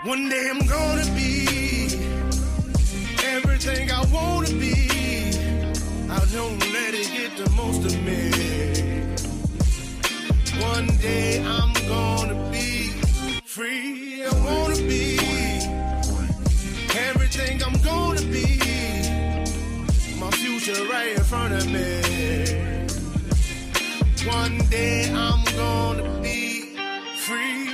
One day I'm gonna be everything I wanna be. I don't let it get the most of me. One day I'm gonna be free. I wanna be everything I'm gonna be. My future right in front of me. One day I'm gonna be free.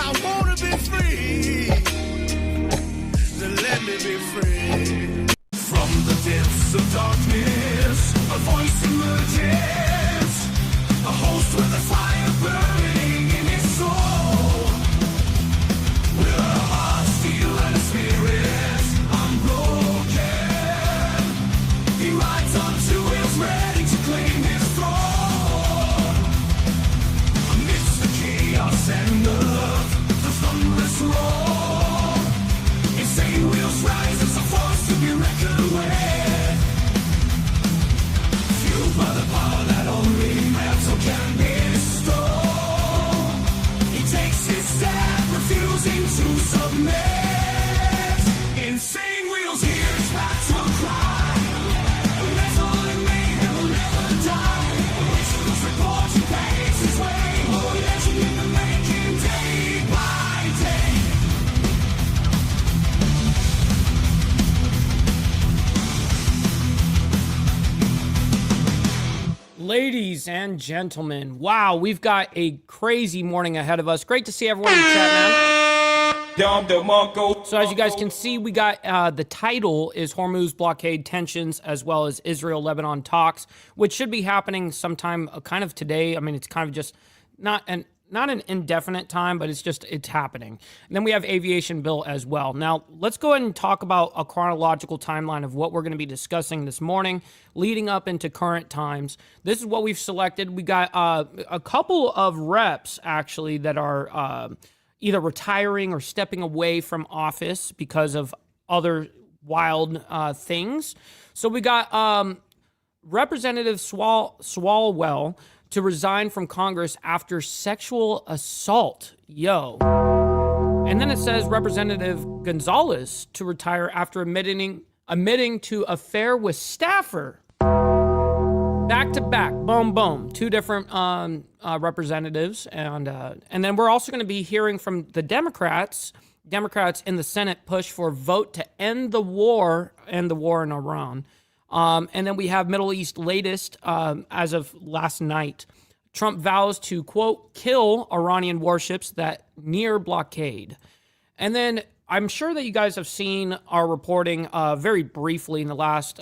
I wanna be free. So let me be free. From the depths of darkness, a voice emerges. A host with a fire burning in his soul. With a heart, steel, and a spirit unbroken. He rides on to his ready to claim his throne. Amidst the chaos and the thunderous roar, insane wheels rise as a force to be reckoned with. Fueled by the power that only metal can bestow. He takes his stand, refusing to submit. Insane wheels hear his battle cry. Metal and mayhem will never die. Originals report he paves his way. Oh, legend in the making, day by day. Ladies and gentlemen, wow, we've got a crazy morning ahead of us. Great to see everyone in the chat, man. So as you guys can see, we got the title is Hormuz Blockade Tensions, as well as Israel-Lebanon Talks, which should be happening sometime kind of today. I mean, it's kind of just not an indefinite time, but it's happening. And then we have Aviation bill as well. Now, let's go ahead and talk about a chronological timeline of what we're going to be discussing this morning, leading up into current times. This is what we've selected. We got a couple of reps, actually, that are either retiring or stepping away from office because of other wild things. So we got Representative Swalwell to resign from Congress after sexual assault. Yo. And then it says Representative Gonzalez to retire after admitting to affair with staffer. Back to back, boom, boom. Two different representatives. And then we're also going to be hearing from the Democrats in the Senate push for a vote to end the war in Iran. And then we have Middle East latest as of last night. Trump vows to, quote, kill Iranian warships that near blockade. And then I'm sure that you guys have seen our reporting very briefly in the last,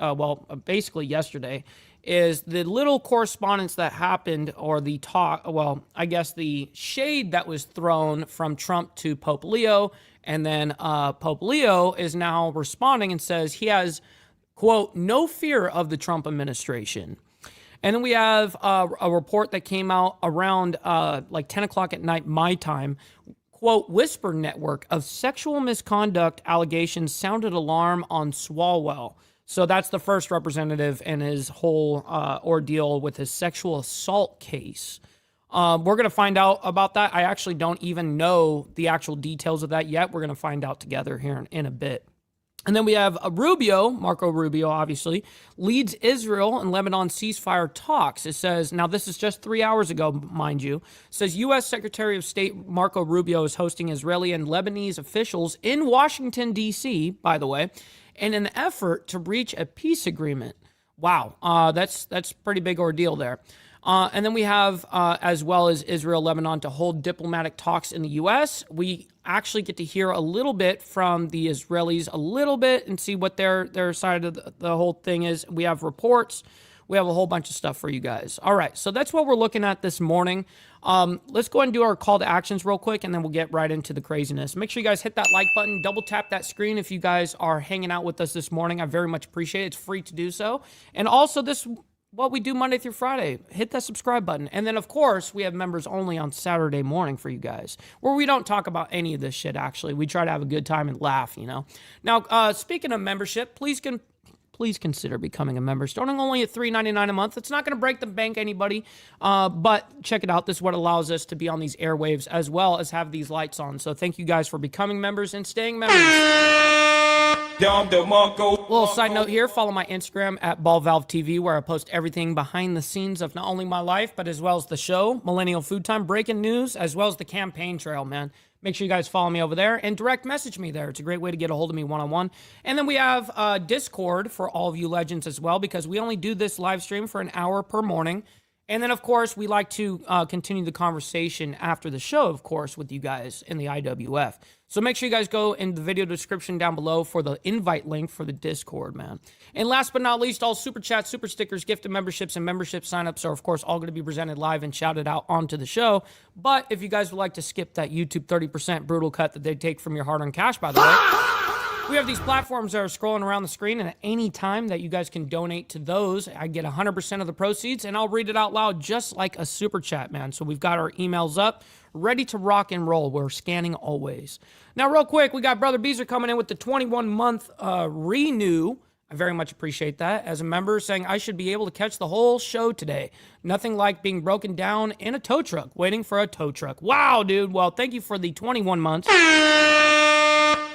basically yesterday, is the little correspondence that happened, or the talk, the shade that was thrown from Trump to Pope Leo. And then Pope Leo is now responding and says he has, quote, no fear of the Trump administration. And then we have a report that came out around 10 o'clock at night, my time. Quote, Whisper Network of sexual misconduct allegations sounded alarm on Swalwell. So that's the first representative in his whole ordeal with his sexual assault case. We're going to find out about that. I actually don't even know the actual details of that yet. We're going to find out together here in a bit. And then we have Marco Rubio, obviously, leads Israel and Lebanon ceasefire talks. It says, now this is just 3 hours ago, mind you, says U.S. Secretary of State Marco Rubio is hosting Israeli and Lebanese officials in Washington, D.C., by the way, in an effort to reach a peace agreement. Wow, that's a pretty big ordeal there. And then we have, as well as Israel-Lebanon, to hold diplomatic talks in the U.S. We actually get to hear a little bit from the Israelis and see what their side of the whole thing is. We have reports. We have a whole bunch of stuff for you guys. All right, so that's what we're looking at this morning. Let's go ahead and do our call to actions real quick, and then we'll get right into the craziness. Make sure you guys hit that like button, double tap that screen if you guys are hanging out with us this morning. I very much appreciate it. It's free to do so. And also what we do Monday through Friday. Hit that subscribe button. And then, of course, we have members only on Saturday morning for you guys, where we don't talk about any of this shit, actually. We try to have a good time and laugh, you know. Now, speaking of membership, please please consider becoming a member. Starting only at $3.99 a month. It's not going to break the bank, anybody, but check it out. This is what allows us to be on these airwaves as well as have these lights on. So thank you guys for becoming members and staying members. Little side note here, follow my Instagram at BallValveTV, where I post everything behind the scenes of not only my life, but as well as the show, Millennial Food Time, breaking news, as well as the campaign trail, man. Make sure you guys follow me over there and direct message me there. It's a great way to get a hold of me one-on-one. And then we have Discord for all of you legends as well, because we only do this live stream for an hour per morning. And then, of course, we like to continue the conversation after the show, of course, with you guys in the IWF. So make sure you guys go in the video description down below for the invite link for the Discord, man. And last but not least, all super chats, super stickers, gifted memberships, and membership signups are, of course, all going to be presented live and shouted out onto the show. But if you guys would like to skip that YouTube 30% brutal cut that they take from your hard-earned cash, by the way, we have these platforms that are scrolling around the screen, and at any time that you guys can donate to those, I get 100% of the proceeds, and I'll read it out loud just like a super chat, man. So we've got our emails up, ready to rock and roll. We're scanning always. Now, real quick, we got Brother Beezer coming in with the 21-month renew. I very much appreciate that. As a member, saying I should be able to catch the whole show today. Nothing like being broken down in a tow truck, waiting for a tow truck. Wow, dude. Well, thank you for the 21 months.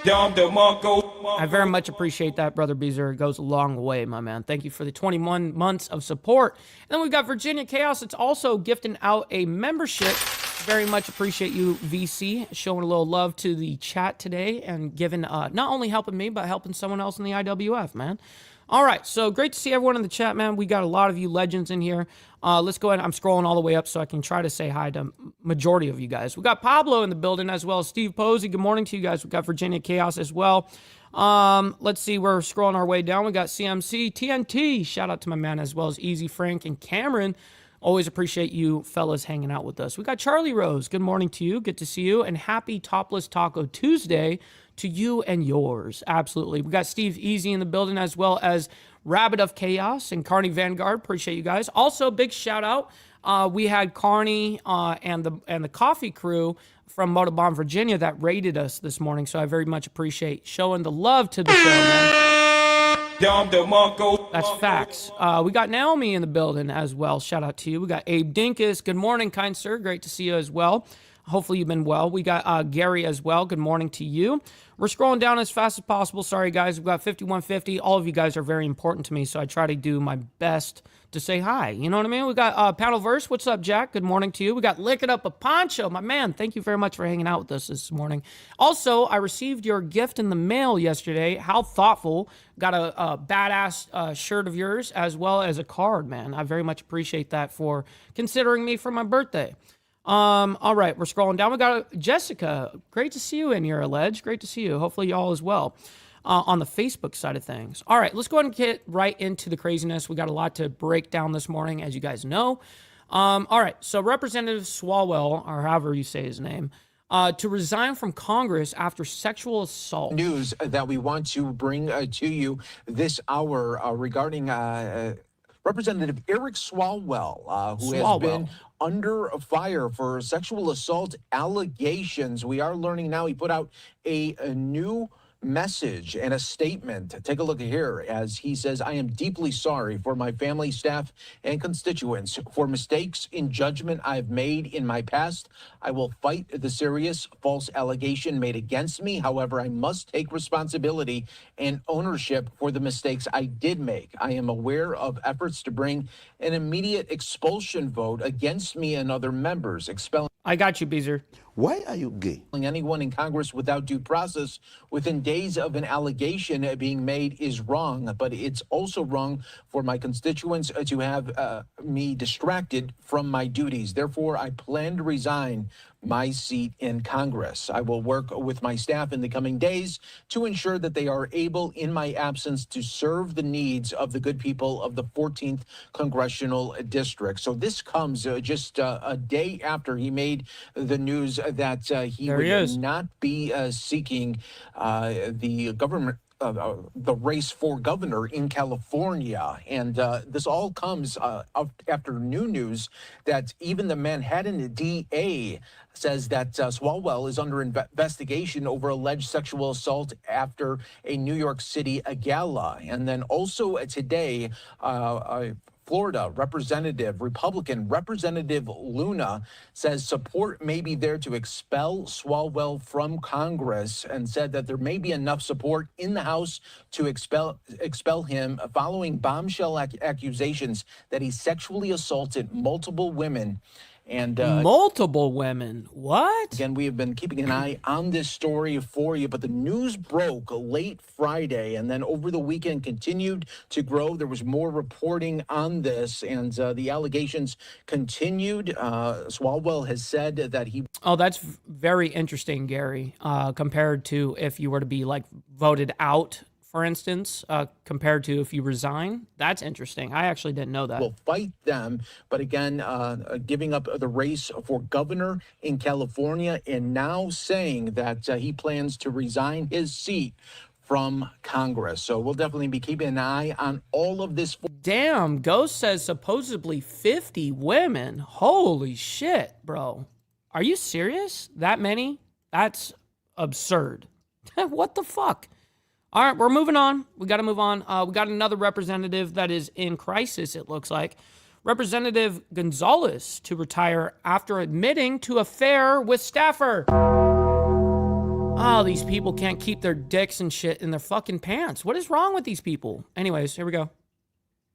I very much appreciate that, Brother Beezer. It goes a long way, my man. Thank you for the 21 months of support. And then we've got Virginia Chaos. It's also gifting out a membership. Very much appreciate you, VC, showing a little love to the chat today and giving, not only helping me, but helping someone else in the IWF, man. All right, so great to see everyone in the chat, man. We got a lot of you legends in here. Let's go ahead. I'm scrolling all the way up so I can try to say hi to majority of you guys. We got Pablo in the building as well as Steve Posey. Good morning to you guys. We got Virginia Chaos as well. Let's see. We're scrolling our way down. We got CMC, TNT. Shout out to my man as well as Easy Frank and Cameron. Always appreciate you fellas hanging out with us. We got Charlie Rose. Good morning to you. Good to see you. And happy Topless Taco Tuesday to you and yours. Absolutely. We got Steve Easy in the building as well as Rabbit of Chaos and Carney Vanguard. Appreciate you guys. Also, big shout out. We had Carney and the coffee crew from Motorbomb, Virginia that raided us this morning. So I very much appreciate showing the love to the show, man. That's facts. We got Naomi in the building as well. Shout out to you. We got Abe Dinkus. Good morning, kind sir. Great to see you as well. Hopefully you've been well. We got Gary as well. Good morning to you. We're scrolling down as fast as possible. Sorry, guys. We've got 5150. All of you guys are very important to me, so I try to do my best to say hi. You know what I mean? We got Paddleverse. What's up, Jack? Good morning to you. We got Lick It Up a Poncho. My man, thank you very much for hanging out with us this morning. Also, I received your gift in the mail yesterday. How thoughtful. Got a badass shirt of yours as well as a card, man. I very much appreciate that for considering me for my birthday. All right, we're scrolling down. We got Jessica. Great to see you in here, Alleged. Great to see you. Hopefully y'all as well on the Facebook side of things. All right, let's go ahead and get right into the craziness. We got a lot to break down this morning, as you guys know. All right, so Representative Swalwell, or however you say his name, to resign from Congress after sexual assault. News that we want to bring to you this hour regarding Representative Eric Swalwell, who has been under fire for sexual assault allegations. We are learning now he put out a new message and a statement. Take a look here as he says, I am deeply sorry for my family, staff, and constituents for mistakes in judgment I've made in my past. I will fight the serious false allegation made against me. However, I must take responsibility and ownership for the mistakes I did make. I am aware of efforts to bring an immediate expulsion vote against me and other members, expelling. I got you, Beezer. Why are you gay? Anyone in Congress without due process within days of an allegation being made is wrong, but it's also wrong for my constituents to have me distracted from my duties. Therefore, I plan to resign my seat in Congress. I will work with my staff in the coming days to ensure that they are able, in my absence, to serve the needs of the good people of the 14th Congressional District. So this comes just a day after he made the news that he would not be seeking the the race for governor in California. And this all comes after new news that even the Manhattan DA says that Swalwell is under investigation over alleged sexual assault after a New York City gala. And then also today, Florida Republican Representative Luna says support may be there to expel Swalwell from Congress, and said that there may be enough support in the House to expel him following bombshell accusations that he sexually assaulted multiple women. And multiple women. What? Again, we have been keeping an eye on this story for you, but the news broke late Friday and then over the weekend continued to grow. There was more reporting on this, and the allegations continued. Swalwell has said that he... Oh, that's very interesting, Gary, compared to if you were to be, like, voted out, for instance, compared to if you resign. That's interesting. I actually didn't know that. Will fight them, but again, giving up the race for governor in California, and now saying that he plans to resign his seat from Congress. So we'll definitely be keeping an eye on all of this. Damn, Ghost says supposedly 50 women. Holy shit, bro. Are you serious? That many? That's absurd. What the fuck? All right, we're moving on. We got to move on. We got another representative that is in crisis, it looks like. Representative Gonzalez to retire after admitting to affair with staffer. Oh, these people can't keep their dicks and shit in their fucking pants. What is wrong with these people? Anyways, here we go.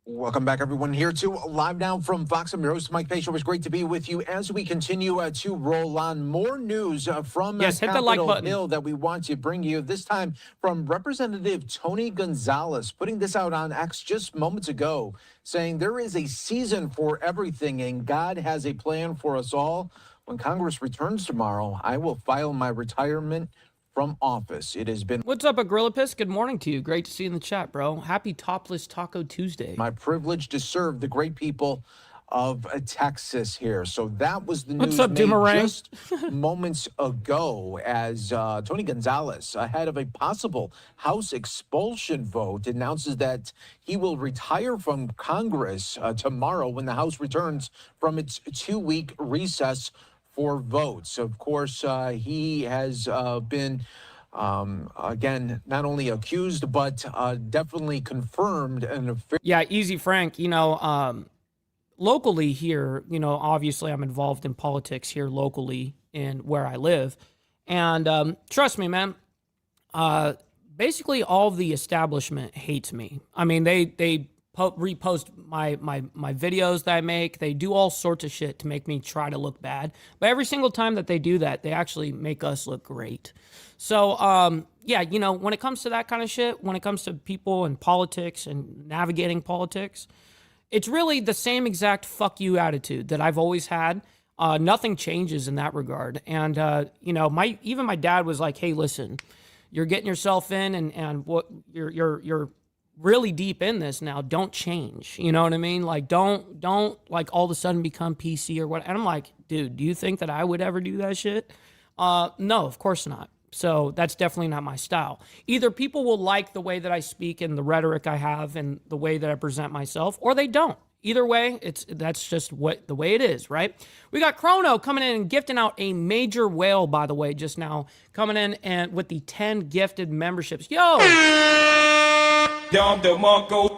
Welcome back, everyone, here to Live Now from Fox. I'm your host, Mike Pace. It was great to be with you as we continue to roll on. More news from Capitol Hill that we want to bring you, this time from Representative Tony Gonzalez, putting this out on X just moments ago, saying there is a season for everything and God has a plan for us all. When Congress returns tomorrow, I will file my retirement from office. It has been... What's up, Agrillapis? Good morning to you. Great to see you in the chat, bro. Happy Topless Taco Tuesday. My privilege to serve the great people of Texas here. So that was the news just moments ago, as Tony Gonzalez, ahead of a possible House expulsion vote, announces that he will retire from Congress tomorrow when the House returns from its 2-week recess for votes. Of course, he has been, again, not only accused, but definitely confirmed. Yeah, Easy Frank, you know, locally here, you know, obviously I'm involved in politics here locally in where I live. And trust me, man, basically all of the establishment hates me. I mean, they repost my videos that I make. They do all sorts of shit to make me try to look bad. But every single time that they do that, they actually make us look great. So, yeah, you know, when it comes to that kind of shit, when it comes to people and politics and navigating politics, it's really the same exact fuck you attitude that I've always had. Nothing changes in that regard. And, you know, even my dad was like, hey, listen, you're getting yourself in and what you're really deep in this now. Don't change. You know what I mean? Like, don't like all of a sudden become PC or what. And I'm like, dude, do you think that I would ever do that shit? No, of course not. So that's definitely not my style. Either people will like the way that I speak and the rhetoric I have and the way that I present myself, or they don't. Either way, that's just the way it is, right? We got Chrono coming in and gifting out a major whale, by the way, just now. Coming in and with the 10 gifted memberships. Yo!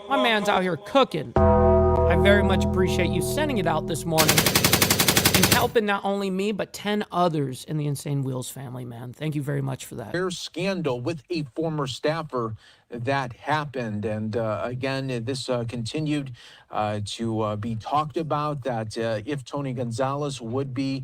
My man's out here cooking. I very much appreciate you sending it out this morning and helping not only me, but 10 others in the Insane Wheels family, man. Thank you very much for that. There's scandal with a former staffer that happened. And again, this continued to be talked about, that if Tony Gonzalez would be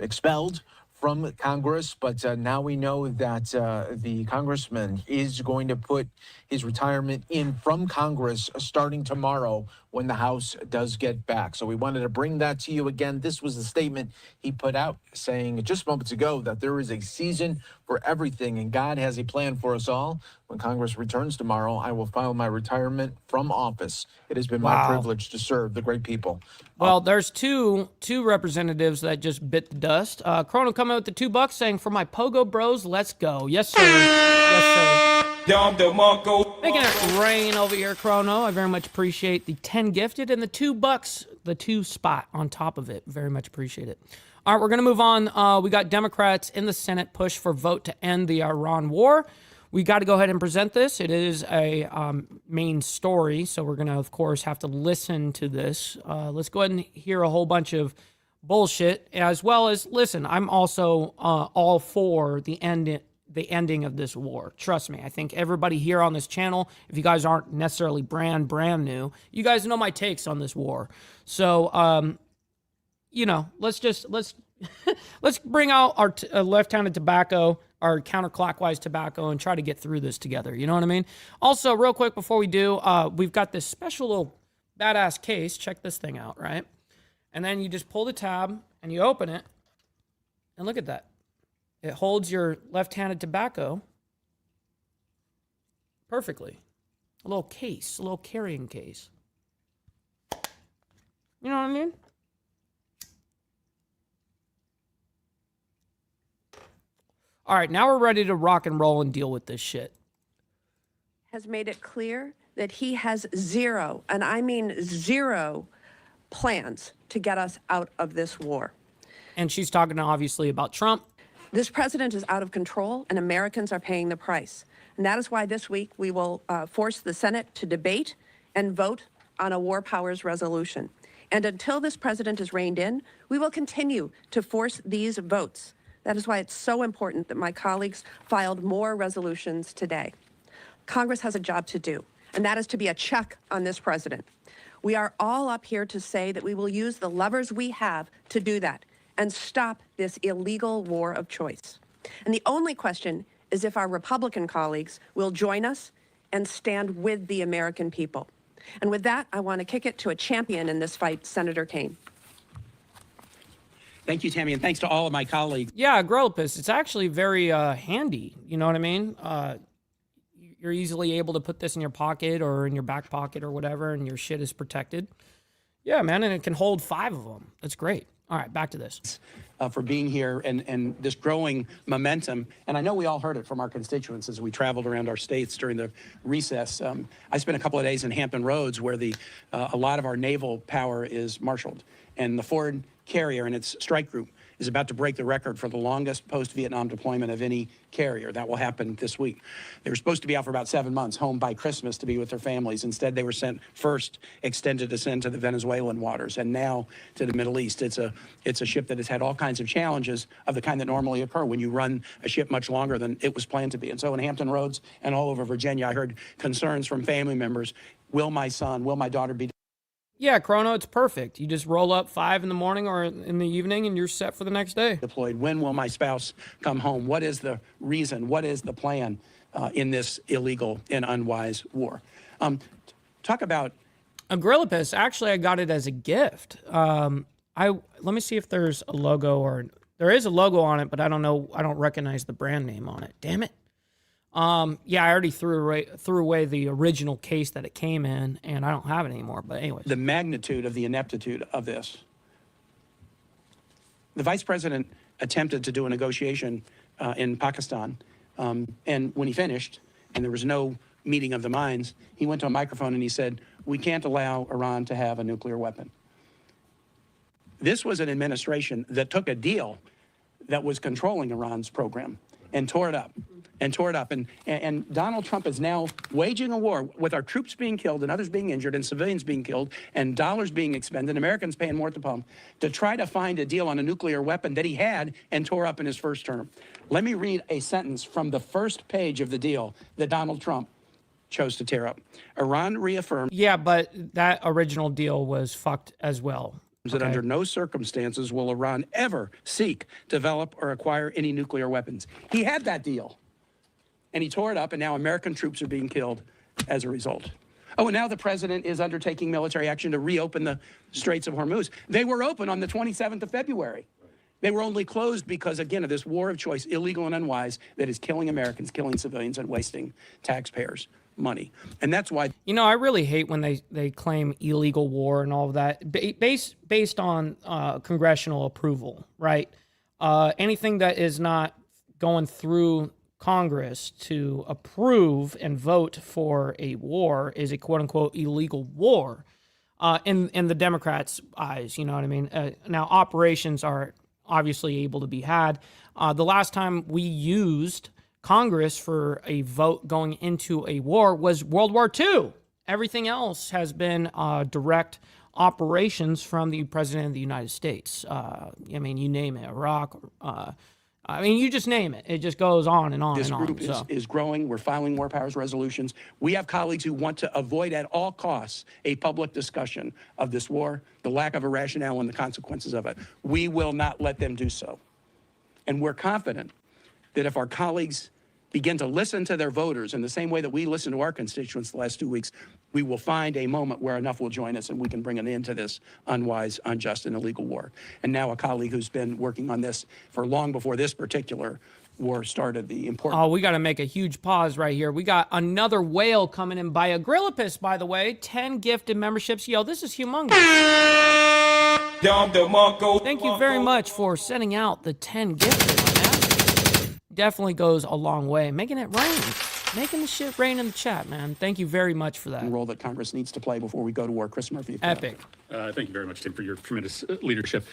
expelled from Congress, but now we know that the congressman is going to put his retirement in from Congress starting tomorrow when the House does get back. So we wanted to bring that to you again. This was the statement he put out, saying just moments ago that there is a season for everything and God has a plan for us all. When Congress returns tomorrow, I will file my retirement from office. It has been my privilege to serve the great people. Well, there's two representatives that just bit the dust. Chrono coming out with the $2 saying, for my Pogo bros, let's go. Yes, sir. Yes, sir. Making it rain over here, Chrono. I very much appreciate the 10 gifted and the $2, the 2 spot on top of it. Very much appreciate it. All right, we're going to move on. We got Democrats in the Senate push for vote to end the Iran war. We got to go ahead and present this. It is a main story, so we're going to, of course, have to listen to this. Let's go ahead and hear a whole bunch of bullshit, as well as, listen, I'm also all for the ending of this war. Trust me. I think everybody here on this channel, if you guys aren't necessarily brand new, you guys know my takes on this war. So, you know, let's bring out our left-handed tobacco, our counterclockwise tobacco, and try to get through this together. You know what I mean? Also, real quick before we do, we've got this special little badass case. Check this thing out, right? And then you just pull the tab and you open it, and look at that. It holds your left-handed tobacco perfectly. A little case, a little carrying case. You know what I mean? All right, now we're ready to rock and roll and deal with this shit. Has made it clear that he has zero, and I mean zero, plans to get us out of this war. And she's talking obviously about Trump. This president is out of control, and Americans are paying the price. And that is why this week we will force the Senate to debate and vote on a war powers resolution. And until this president is reined in, we will continue to force these votes. That is why it's so important that my colleagues filed more resolutions today. Congress has a job to do, and that is to be a check on this president. We are all up here to say that we will use the levers we have to do that and stop this illegal war of choice. And the only question is if our Republican colleagues will join us and stand with the American people. And with that, I want to kick it to a champion in this fight, Senator Kaine. Thank you, Tammy, and thanks to all of my colleagues. Yeah, Grillipus, it's actually very handy. You know what I mean? You're easily able to put this in your pocket or in your back pocket or whatever, and your shit is protected. Yeah, man, and it can hold 5 of them. That's great. All right, back to this. For being here and this growing momentum. And I know we all heard it from our constituents as we traveled around our states during the recess. I spent a couple of days in Hampton Roads where a lot of our naval power is marshaled. And the Ford carrier and its strike group is about to break the record for the longest post-Vietnam deployment of any carrier. That will happen this week. They were supposed to be out for about 7 months, home by Christmas to be with their families. Instead, they were sent first, extended to send to the Venezuelan waters, and now to the Middle East. It's a ship that has had all kinds of challenges of the kind that normally occur when you run a ship much longer than it was planned to be. And so in Hampton Roads and all over Virginia, I heard concerns from family members. Will my daughter be Yeah, Chrono, it's perfect. You just roll up 5 in the morning or in the evening and you're set for the next day. deployed? When will my spouse come home? What is the reason? What is the plan in this illegal and unwise war? Talk about a Grillipus. Actually, I got it as a gift. Let me see if there's a logo, or there is a logo on it, but I don't know. I don't recognize the brand name on it. Damn it. Yeah, I already threw away the original case that it came in, and I don't have it anymore. But anyways, the magnitude of the ineptitude of this. The vice president attempted to do a negotiation in Pakistan, and when he finished, and there was no meeting of the minds, he went to a microphone and he said, "We can't allow Iran to have a nuclear weapon." This was an administration that took a deal that was controlling Iran's program and tore it up. And Donald Trump is now waging a war with our troops being killed and others being injured and civilians being killed and dollars being expended, Americans paying more at the pump, to try to find a deal on a nuclear weapon that he had and tore up in his first term. Let me read a sentence from the first page of the deal that Donald Trump chose to tear up. Iran reaffirmed. Yeah, but that original deal was fucked as well. That under no circumstances will Iran ever seek, develop, or acquire any nuclear weapons. He had that deal, and he tore it up, and now American troops are being killed as a result. Oh, and now the president is undertaking military action to reopen the Straits of Hormuz. They were open on the 27th of February. They were only closed because, again, of this war of choice, illegal and unwise, that is killing Americans, killing civilians, and wasting taxpayers' money. And that's why, you know, I really hate when they claim illegal war and all of that based on congressional approval, right? Anything that is not going through Congress to approve and vote for a war is a quote-unquote illegal war in the Democrats' eyes. You know what I mean? Now, operations are obviously able to be had. The last time we used Congress for a vote going into a war was World War II. Everything else has been direct operations from the President of the United States. I mean, you name it, Iraq. I mean, you just name it. It just goes on and on and on. This group is growing. We're filing war powers resolutions. We have colleagues who want to avoid at all costs a public discussion of this war, the lack of a rationale and the consequences of it. We will not let them do so. And we're confident that if our colleagues begin to listen to their voters in the same way that we listened to our constituents the last 2 weeks, we will find a moment where enough will join us and we can bring an end to this unwise, unjust, and illegal war. And now a colleague who's been working on this for long before this particular war started, the important... Oh, we got to make a huge pause right here. We got another whale coming in by Agrillipus, by the way. 10 gifted memberships. Yo, this is humongous. Thank you very much for sending out the 10 gifted, man. Definitely goes a long way. Making it rain. Making the shit rain in the chat, man. Thank you very much for that. Role that Congress needs to play before we go to war. Chris Murphy. Epic. Thank you very much, Tim, for your tremendous leadership.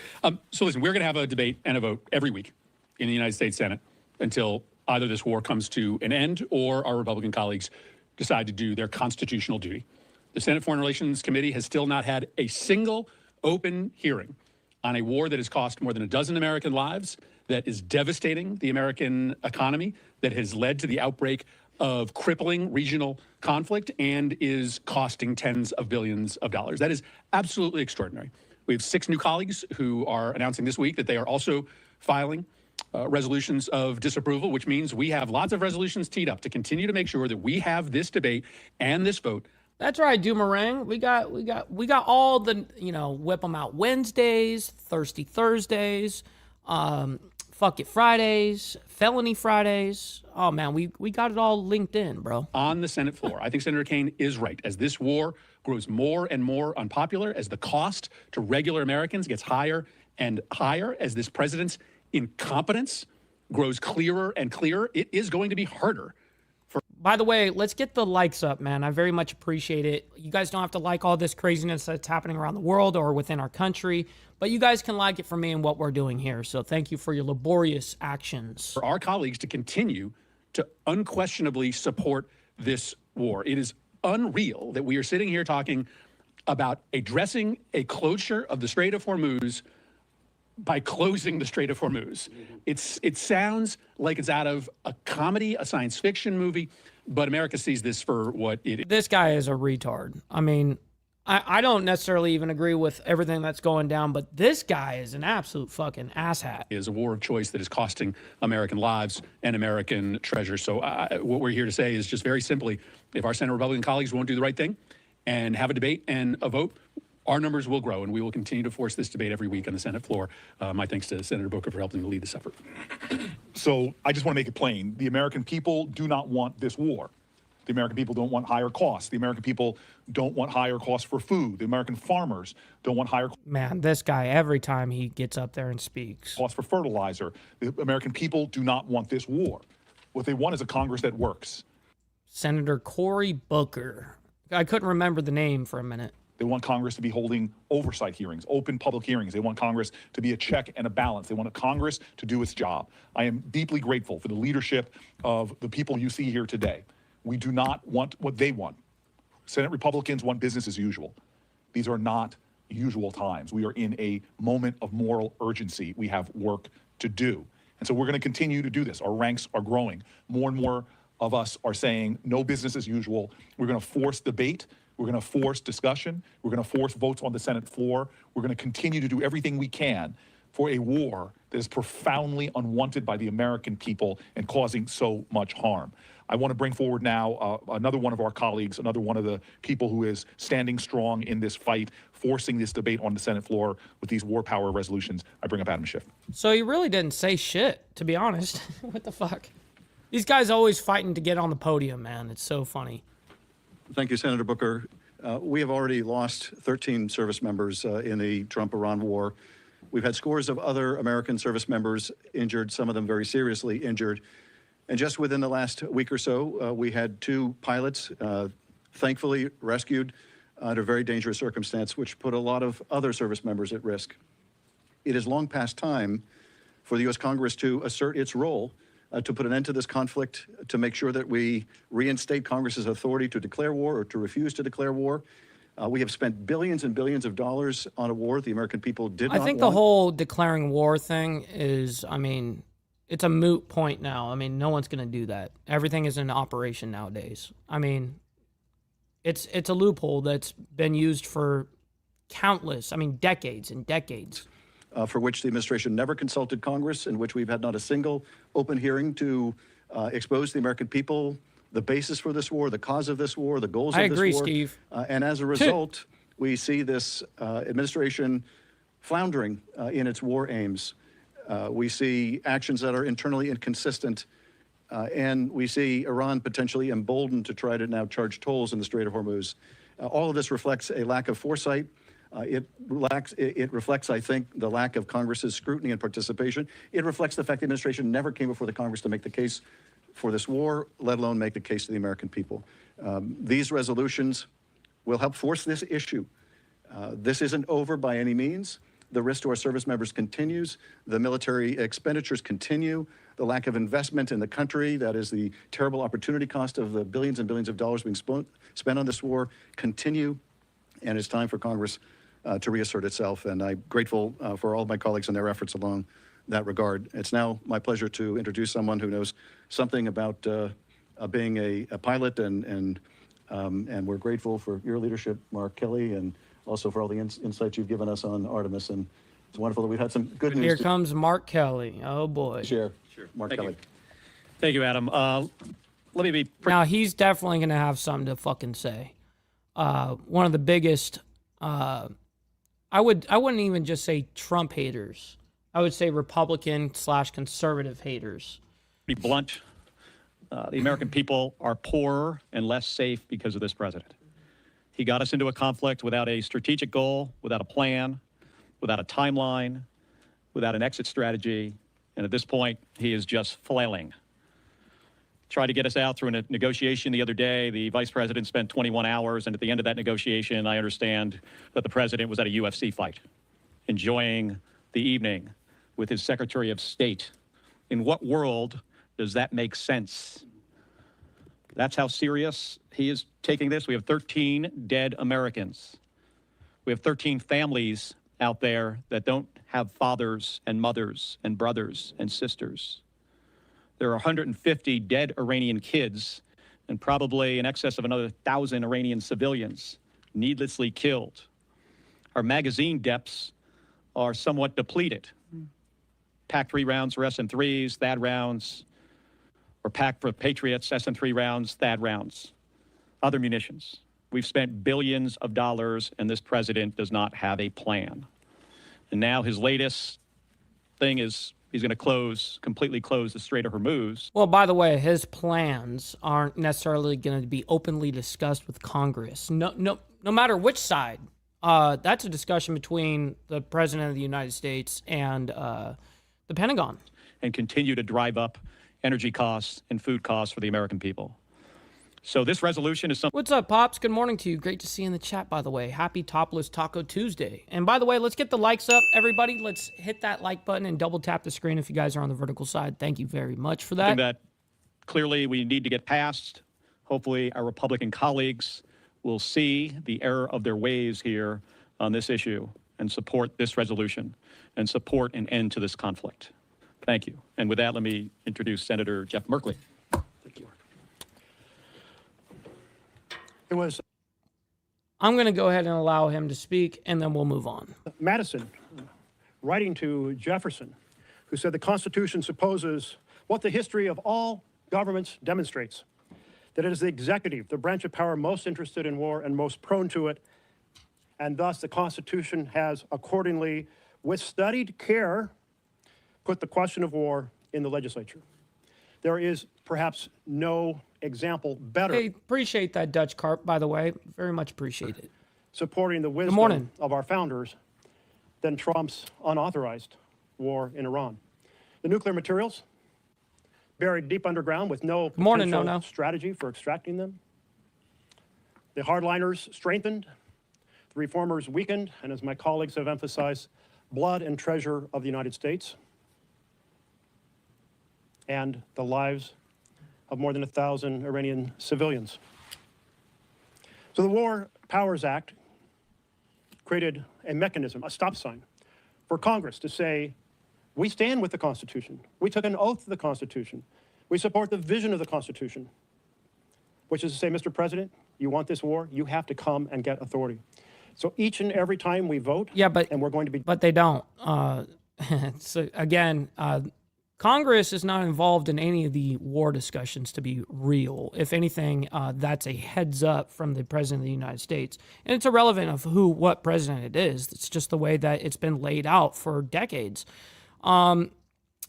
So listen, we're going to have a debate and a vote every week in the United States Senate until either this war comes to an end or our Republican colleagues decide to do their constitutional duty. The Senate Foreign Relations Committee has still not had a single open hearing on a war that has cost more than a dozen American lives, that is devastating the American economy, that has led to the outbreak of crippling regional conflict and is costing tens of billions of dollars. That is absolutely extraordinary. We have 6 new colleagues who are announcing this week that they are also filing resolutions of disapproval, which means we have lots of resolutions teed up to continue to make sure that we have this debate and this vote. That's right, Doomerang. We got all the, whip them out Wednesdays, Thirsty Thursdays, Fuck It Fridays, Felony Fridays. Oh, man, we got it all linked in, bro. On the Senate floor. I think Senator Kaine is right. As this war grows more and more unpopular, as the cost to regular Americans gets higher and higher, as this president's incompetence grows clearer and clearer, it is going to be harder. By the way, let's get the likes up, man. I very much appreciate it. You guys don't have to like all this craziness that's happening around the world or within our country, but you guys can like it for me and what we're doing here. So thank you for your laborious actions. For our colleagues to continue to unquestionably support this war. It is unreal that we are sitting here talking about addressing a closure of the Strait of Hormuz by closing the Strait of Hormuz. It sounds like it's out of a comedy, a science fiction movie, but America sees this for what it is. This guy is a retard. I mean, I don't necessarily even agree with everything that's going down, but this guy is an absolute fucking asshat. It is a war of choice that is costing American lives and American treasure. So what we're here to say is just very simply, if our Senate Republican colleagues won't do the right thing and have a debate and a vote, our numbers will grow, and we will continue to force this debate every week on the Senate floor. My thanks to Senator Booker for helping to lead this effort. So I just want to make it plain. The American people do not want this war. The American people don't want higher costs. The American people don't want higher costs for food. The American farmers don't want higher Man, this guy, every time he gets up there and speaks. costs for fertilizer. The American people do not want this war. What they want is a Congress that works. Senator Cory Booker. I couldn't remember the name for a minute. They want Congress to be holding oversight hearings, open public hearings. They want Congress to be a check and a balance. They want a Congress to do its job. I am deeply grateful for the leadership of the people you see here today. We do not want what they want. Senate Republicans want business as usual. These are not usual times. We are in a moment of moral urgency. We have work to do. And so we're going to continue to do this. Our ranks are growing. More and more of us are saying no business as usual. We're going to force debate. We're going to force discussion. We're going to force votes on the Senate floor. We're going to continue to do everything we can for a war that is profoundly unwanted by the American people and causing so much harm. I want to bring forward now another one of our colleagues, another one of the people who is standing strong in this fight, forcing this debate on the Senate floor with these war power resolutions. I bring up Adam Schiff. So he really didn't say shit, to be honest. What the fuck? These guys always fighting to get on the podium, man. It's so funny. Thank you, Senator Booker. We have already lost 13 service members in the Trump-Iran war. We've had scores of other American service members injured, some of them very seriously injured. And just within the last week or so, we had 2 pilots thankfully rescued under very dangerous circumstance, which put a lot of other service members at risk. It is long past time for the U.S. Congress to assert its role to put an end to this conflict, to make sure that we reinstate Congress's authority to declare war or to refuse to declare war. We have spent billions and billions of dollars on a war the American people did not want. I think the whole declaring war thing is, I mean, it's a moot point now. I mean, no one's going to do that. Everything is in operation nowadays. I mean, it's a loophole that's been used for countless, I mean, decades and decades. For which the administration never consulted Congress, in which we've had not a single open hearing to expose the American people the basis for this war, the cause of this war, the goals of this war. I agree, Steve. And as a result, we see this administration floundering in its war aims. We see actions that are internally inconsistent, and we see Iran potentially emboldened to try to now charge tolls in the Strait of Hormuz. All of this reflects a lack of foresight. It reflects, I think, the lack of Congress's scrutiny and participation. It reflects the fact the administration never came before the Congress to make the case for this war, let alone make the case to the American people. These resolutions will help force this issue. This isn't over by any means. The risk to our service members continues. The military expenditures continue. The lack of investment in the country, that is the terrible opportunity cost of the billions and billions of dollars being spent on this war, continue. And it's time for Congress to reassert itself. And I'm grateful for all of my colleagues and their efforts along that regard. It's now my pleasure to introduce someone who knows something about being a pilot, and we're grateful for your leadership, Mark Kelly, and also for all the insights you've given us on Artemis. And it's wonderful that we've had some good news. Here comes Mark Kelly. Oh, boy. Sure. Mark Kelly. Thank you, Adam. Let me be... Now, he's definitely going to have something to fucking say. One of the biggest... I wouldn't even just say Trump haters. I would say Republican/conservative haters. Be blunt. The American people are poorer and less safe because of this president. He got us into a conflict without a strategic goal, without a plan, without a timeline, without an exit strategy. And at this point, he is just flailing. Tried to get us out through a negotiation the other day. The vice president spent 21 hours, and at the end of that negotiation, I understand that the president was at a UFC fight, enjoying the evening with his Secretary of State. In what world does that make sense? That's how serious he is taking this. We have 13 dead Americans. We have 13 families out there that don't have fathers and mothers and brothers and sisters. There are 150 dead Iranian kids and probably in excess of another 1,000 Iranian civilians needlessly killed. Our magazine depths are somewhat depleted. PAC-3 rounds for SM-3s, THAAD rounds, or PAC for Patriots, SM-3 rounds, THAAD rounds, other munitions. We've spent billions of dollars, and this president does not have a plan. And now his latest thing is he's going to completely close the Strait of Hormuz. Well, by the way, his plans aren't necessarily going to be openly discussed with Congress. No matter which side. That's a discussion between the President of the United States and the Pentagon. And continue to drive up energy costs and food costs for the American people. So this resolution is something... What's up, Pops? Good morning to you. Great to see you in the chat, by the way. Happy Topless Taco Tuesday. And by the way, let's get the likes up, everybody. Let's hit that like button and double tap the screen if you guys are on the vertical side. Thank you very much for that. That clearly we need to get past. Hopefully our Republican colleagues will see the error of their ways here on this issue and support this resolution and support an end to this conflict. Thank you. And with that, let me introduce Senator Jeff Merkley. Thank you. I'm going to go ahead and allow him to speak, and then we'll move on. Madison, writing to Jefferson, who said the Constitution supposes what the history of all governments demonstrates, that it is the executive, the branch of power most interested in war and most prone to it, and thus the Constitution has accordingly, with studied care, put the question of war in the legislature. There is perhaps no example better. Hey, appreciate that, Dutch Carp, by the way. Very much appreciate it. Supporting the wisdom of our founders than Trump's unauthorized war in Iran. The nuclear materials, buried deep underground with no morning, potential No. strategy for extracting them. The hardliners strengthened, the reformers weakened, and as my colleagues have emphasized, blood and treasure of the United States, and the lives of more than 1,000 Iranian civilians. So the War Powers Act created a mechanism, a stop sign, for Congress to say, we stand with the Constitution. We took an oath to the Constitution. We support the vision of the Constitution, which is to say, Mr. President, you want this war, you have to come and get authority. So each and every time we vote, and we're going to be... But they don't. So again, Congress is not involved in any of the war discussions to be real. If anything, that's a heads up from the President of the United States. And it's irrelevant of what president it is. It's just the way that it's been laid out for decades.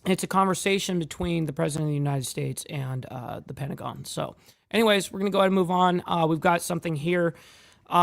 It's a conversation between the President of the United States and the Pentagon. So anyways, we're going to go ahead and move on. We've got something here.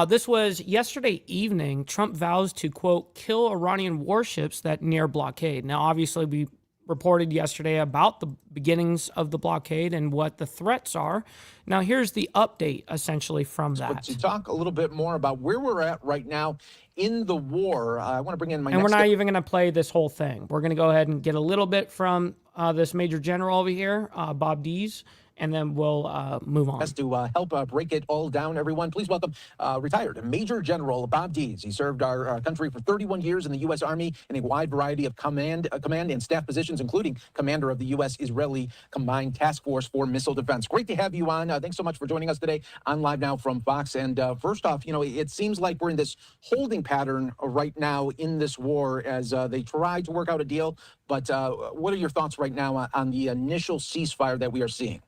This was yesterday evening. Trump vows to, quote, kill Iranian warships that near blockade. Now, obviously, we reported yesterday about the beginnings of the blockade and what the threats are. Now, here's the update, essentially, from that. But to talk a little bit more about where we're at right now in the war, I want to bring in my And we're not even going to play this whole thing. We're going to go ahead and get a little bit from this Major General over here, Bob Dees, and then we'll move on. Has to help break it all down, everyone. Please welcome retired Major General Bob Dees. He served our country for 31 years in the U.S. Army in a wide variety of command and staff positions, including commander of the U.S.-Israeli Combined Task Force for Missile Defense. Great to have you on. Thanks so much for joining us today on Live Now from Fox. And first off, you know, it seems like we're in this holding pattern right now in this war as they try to work out a deal. But what are your thoughts right now on the initial ceasefire that we are seeing?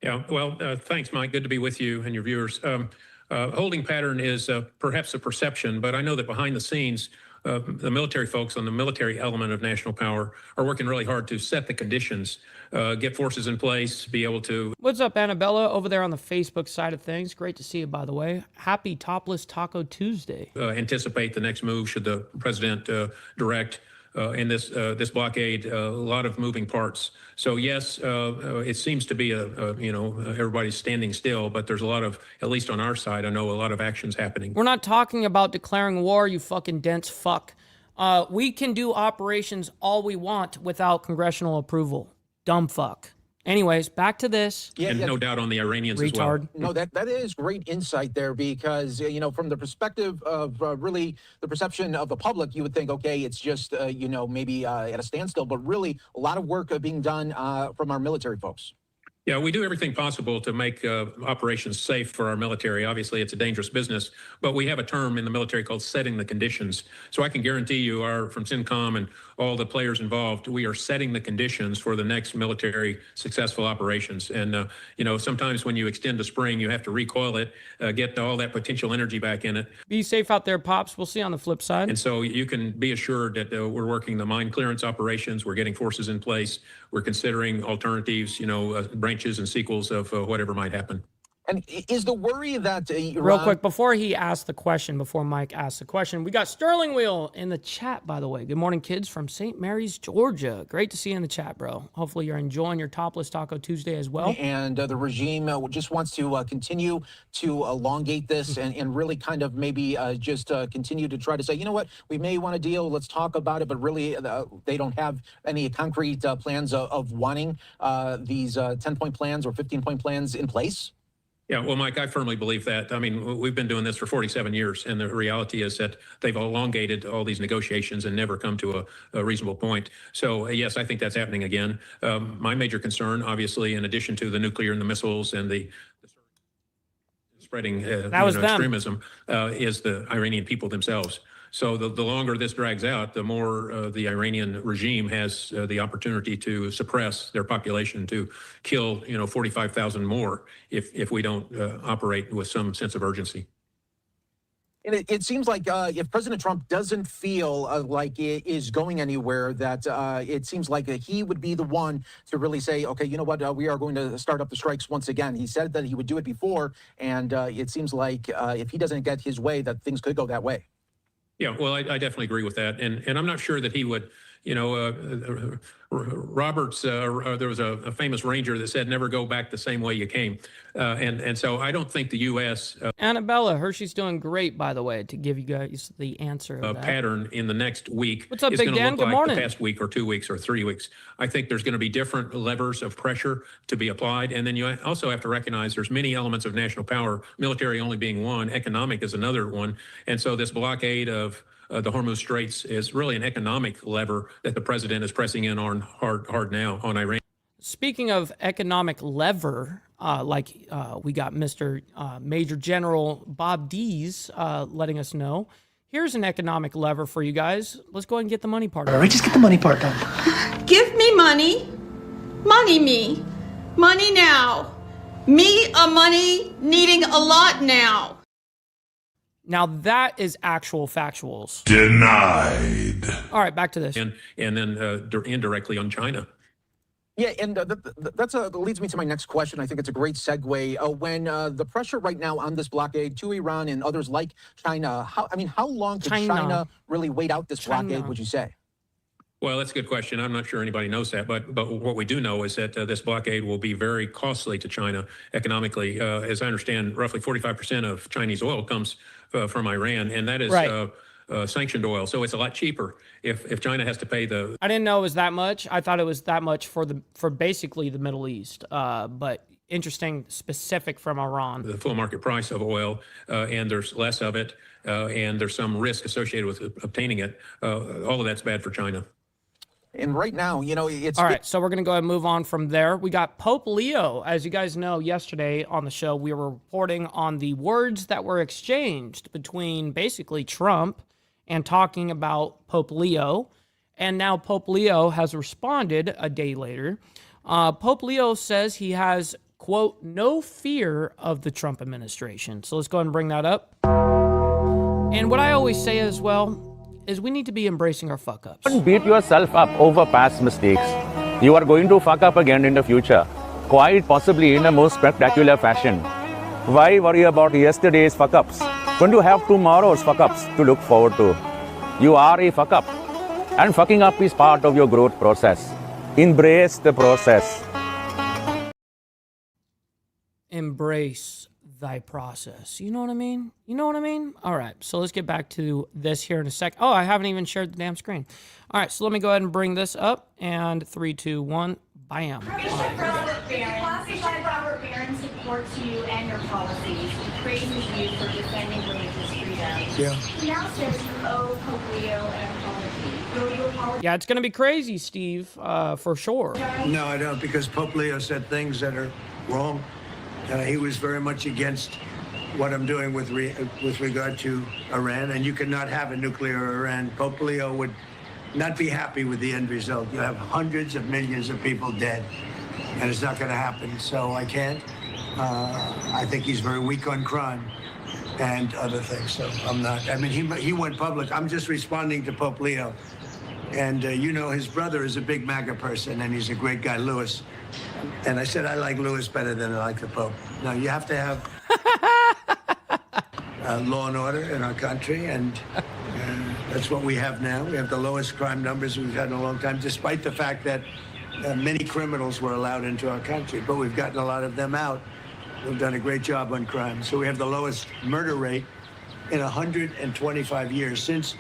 Yeah, well, thanks, Mike. Good to be with you and your viewers. Holding pattern is perhaps a perception, but I know that behind the scenes, the military folks on the military element of national power are working really hard to set the conditions, get forces in place, be able to... What's up, Annabella, over there on the Facebook side of things? Great to see you, by the way. Happy Topless Taco Tuesday. Anticipate the next move should the president direct in this blockade, a lot of moving parts. So yes, it seems to be everybody's standing still, but there's a lot of, at least on our side, I know a lot of actions happening. We're not talking about declaring war, you fucking dense fuck. We can do operations all we want without congressional approval. Dumb fuck. Anyways, back to this. And no doubt on the Iranians retard. as well. No, that is great insight there because, you know, from the perspective of really the perception of the public, you would think, okay, it's just, maybe at a standstill, but really a lot of work being done from our military folks. Yeah, we do everything possible to make operations safe for our military. Obviously, it's a dangerous business, but we have a term in the military called setting the conditions. So I can guarantee you, from CENTCOM and all the players involved, we are setting the conditions for the next military successful operations. And, sometimes when you extend a spring, you have to recoil it, get all that potential energy back in it. Be safe out there, Pops. We'll see you on the flip side. And so you can be assured that we're working the mine clearance operations. We're getting forces in place. We're considering alternatives, branches and sequels of whatever might happen. And is the worry that Iran... Real quick, before he asked the question, before Mike asked the question, we got Sterling Wheel in the chat, by the way. Good morning, kids from St. Mary's, Georgia. Great to see you in the chat, bro. Hopefully you're enjoying your Topless Taco Tuesday as well. And the regime just wants to continue to elongate this and really kind of maybe just continue to try to say, you know what, we may want a deal, let's talk about it, but really they don't have any concrete plans of wanting these 10-point plans or 15-point plans in place? Yeah, well, Mike, I firmly believe that. I mean, we've been doing this for 47 years, and the reality is that they've elongated all these negotiations and never come to a reasonable point. So, yes, I think that's happening again. My major concern, obviously, in addition to the nuclear and the missiles and the spreading extremism, is the Iranian people themselves. So the longer this drags out, the more the Iranian regime has the opportunity to suppress their population, to kill 45,000 more if we don't operate with some sense of urgency. And it seems like if President Trump doesn't feel like it is going anywhere, that it seems like he would be the one to really say, okay, you know what, we are going to start up the strikes once again. He said that he would do it before, and it seems like if he doesn't get his way, that things could go that way. Yeah, well, I definitely agree with that. And I'm not sure that he would You know, Roberts, there was a famous ranger that said, never go back the same way you came. And so I don't think the U.S. Annabella, Hershey's doing great, by the way, to give you guys the answer of that. Pattern in the next week What's up, is Big going to Dan? look Good like morning. the past week or 2 weeks or 3 weeks. I think there's going to be different levers of pressure to be applied. And then you also have to recognize there's many elements of national power, military only being one, economic is another one. And so this blockade of the Hormuz Straits is really an economic lever that the president is pressing in on hard now on Iran. Speaking of economic lever, we got Mr. Major General Bob Dees letting us know. Here's an economic lever for you guys. Let's go ahead and get the money part. All right, just get the money part done. Give me money. Money me. Money now. Me a money needing a lot now. Now that is actual factuals. Denied. All right, back to this. And then indirectly on China. Yeah, and that leads me to my next question. I think it's a great segue. When the pressure right now on this blockade to Iran and others like China, how long could China really wait out this blockade, would you say? Well, that's a good question. I'm not sure anybody knows that, but what we do know is that this blockade will be very costly to China economically. As I understand, roughly 45% of Chinese oil comes from Iran, and that is sanctioned oil. So it's a lot cheaper if China has to pay the. I didn't know it was that much. I thought it was that much for basically the Middle East. But interesting, specific from Iran. The full market price of oil, and there's less of it, and there's some risk associated with obtaining it. All of that's bad for China. And right now, it's... All right, so we're going to go ahead and move on from there. We got Pope Leo. As you guys know, yesterday on the show, we were reporting on the words that were exchanged between basically Trump and talking about Pope Leo. And now Pope Leo has responded a day later. Pope Leo says he has, quote, no fear of the Trump administration. So let's go ahead and bring that up. And what I always say as well is we need to be embracing our fuck-ups. Don't beat yourself up over past mistakes. You are going to fuck up again in the future, quite possibly in a most spectacular fashion. Why worry about yesterday's fuck-ups when you have tomorrow's fuck-ups to look forward to? You are a fuck-up, and fucking up is part of your growth process. Embrace the process. Embrace thy process. You know what I mean? You know what I mean? All right, so let's get back to this here in a sec. Oh, I haven't even shared the damn screen. All right, so let me go ahead and bring this up. And 3, 2, 1, bam. Classified Robert Barron supports you and your policies. He praises you for defending religious freedom. Yeah. He now says you owe Pope Leo an apology. Will you apologize? Yeah, it's going to be crazy, Steve, for sure. No, I don't, because Pope Leo said things that are wrong. He was very much against what I'm doing with regard to Iran, and you cannot have a nuclear Iran. Pope Leo would not be happy with the end result. You have hundreds of millions of people dead, and it's not going to happen. So I can't. I think he's very weak on crime and other things. So I'm not. I mean, he went public. I'm just responding to Pope Leo. And his brother is a big MAGA person, and he's a great guy, Louis. And I said I like Louis better than I like the Pope. Now, you have to have law and order in our country, and that's what we have now. We have the lowest crime numbers we've had in a long time, despite the fact that many criminals were allowed into our country, but we've gotten a lot of them out. We've done a great job on crime. So we have the lowest murder rate in 125 years, since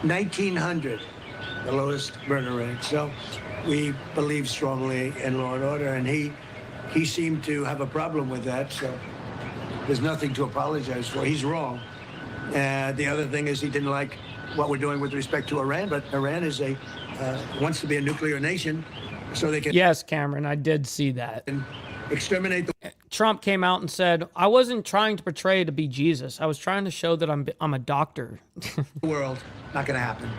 1900. The lowest murder rate. So we believe strongly in law and order, and he seemed to have a problem with that. So there's nothing to apologize for. He's wrong. The other thing is he didn't like what we're doing with respect to Iran, but Iran is wants to be a nuclear nation, so they can. Yes, Cameron, I did see that. Exterminate the. Trump came out and said, "I wasn't trying to portray to be Jesus. I was trying to show that I'm a doctor." World, not going to happen.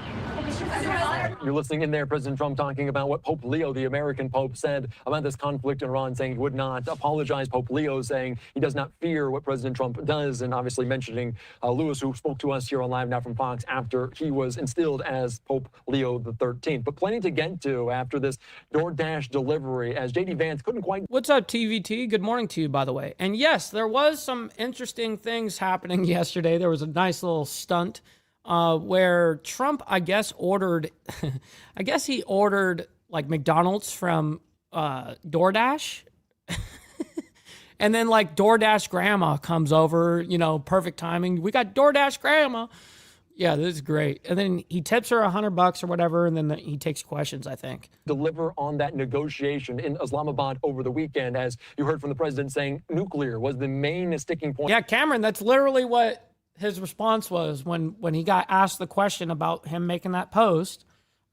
You're listening in there, President Trump talking about what Pope Leo, the American Pope, said about this conflict in Iran, saying he would not apologize. Pope Leo saying he does not fear what President Trump does, and obviously mentioning Lewis, who spoke to us here on Live Now from Fox after he was instilled as Pope Leo XIII. But plenty to get to after this DoorDash delivery, as J.D. Vance couldn't quite... What's up, TVT? Good morning to you, by the way. And yes, there was some interesting things happening yesterday. There was a nice little stunt where Trump, I guess, ordered, I guess he ordered like McDonald's from DoorDash. And then like DoorDash grandma comes over, you know, perfect timing. We got DoorDash grandma. Yeah, this is great. And then he tips her $100 or whatever, and then he takes questions, I think. Deliver on that negotiation in Islamabad over the weekend, as you heard from the president saying nuclear was the main sticking point. Yeah, Cameron, that's literally what his response was when he got asked the question about him making that post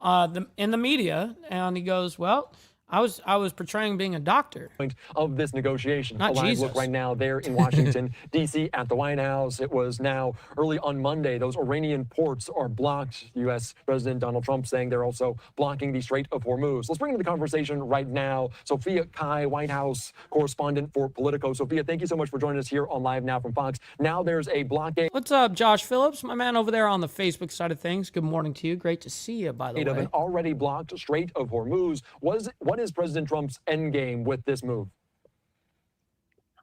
in the media. And he goes, well, I was portraying being a doctor. Of this negotiation. Not A live Jesus. look right now there in Washington, D.C. at the White House. It was now early on Monday. Those Iranian ports are blocked. U.S. President Donald Trump saying they're also blocking the Strait of Hormuz. Let's bring into the conversation right now Sophia Kai, White House correspondent for Politico. Sophia, thank you so much for joining us here on Live Now from Fox. Now there's a blockade. What's up, Josh Phillips, my man over there on the Facebook side of things. Good morning to you. Great to see you, by the way. Of an already blocked Strait of Hormuz. What is President Trump's endgame with this move?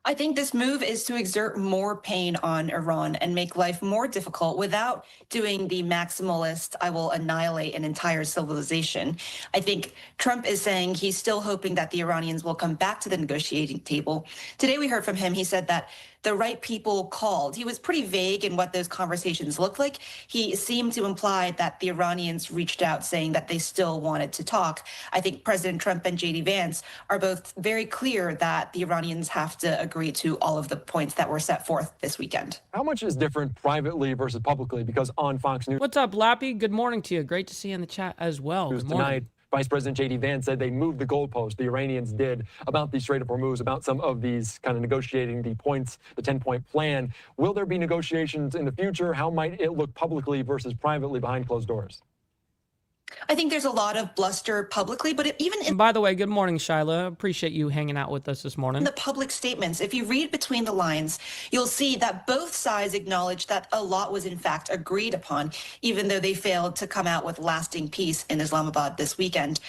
I think this move is to exert more pain on Iran and make life more difficult without doing the maximalist, I will annihilate an entire civilization. I think Trump is saying he's still hoping that the Iranians will come back to the negotiating table. Today we heard from him. He said that the right people called. He was pretty vague in what those conversations looked like. He seemed to imply that the Iranians reached out saying that they still wanted to talk. I think President Trump and J.D. Vance are both very clear that the Iranians have to agree to all of the points that were set forth this weekend. How much is different privately versus publicly? Because on Fox News. What's up, Lappy? Good morning to you. Great to see you in the chat as well. Good morning. Tonight, Vice President J.D. Vance said they moved the goalpost, the Iranians did, about the Strait of Hormuz, about some of these kind of negotiating the points, the 10-point plan. Will there be negotiations in the future? How might it look publicly versus privately behind closed doors? I think there's a lot of bluster publicly, but even in By the way, good morning, Shyla. Appreciate you hanging out with us this morning. the public statements, if you read between the lines, you'll see that both sides acknowledged that a lot was in fact agreed upon, even though they failed to come out with lasting peace in Islamabad this weekend.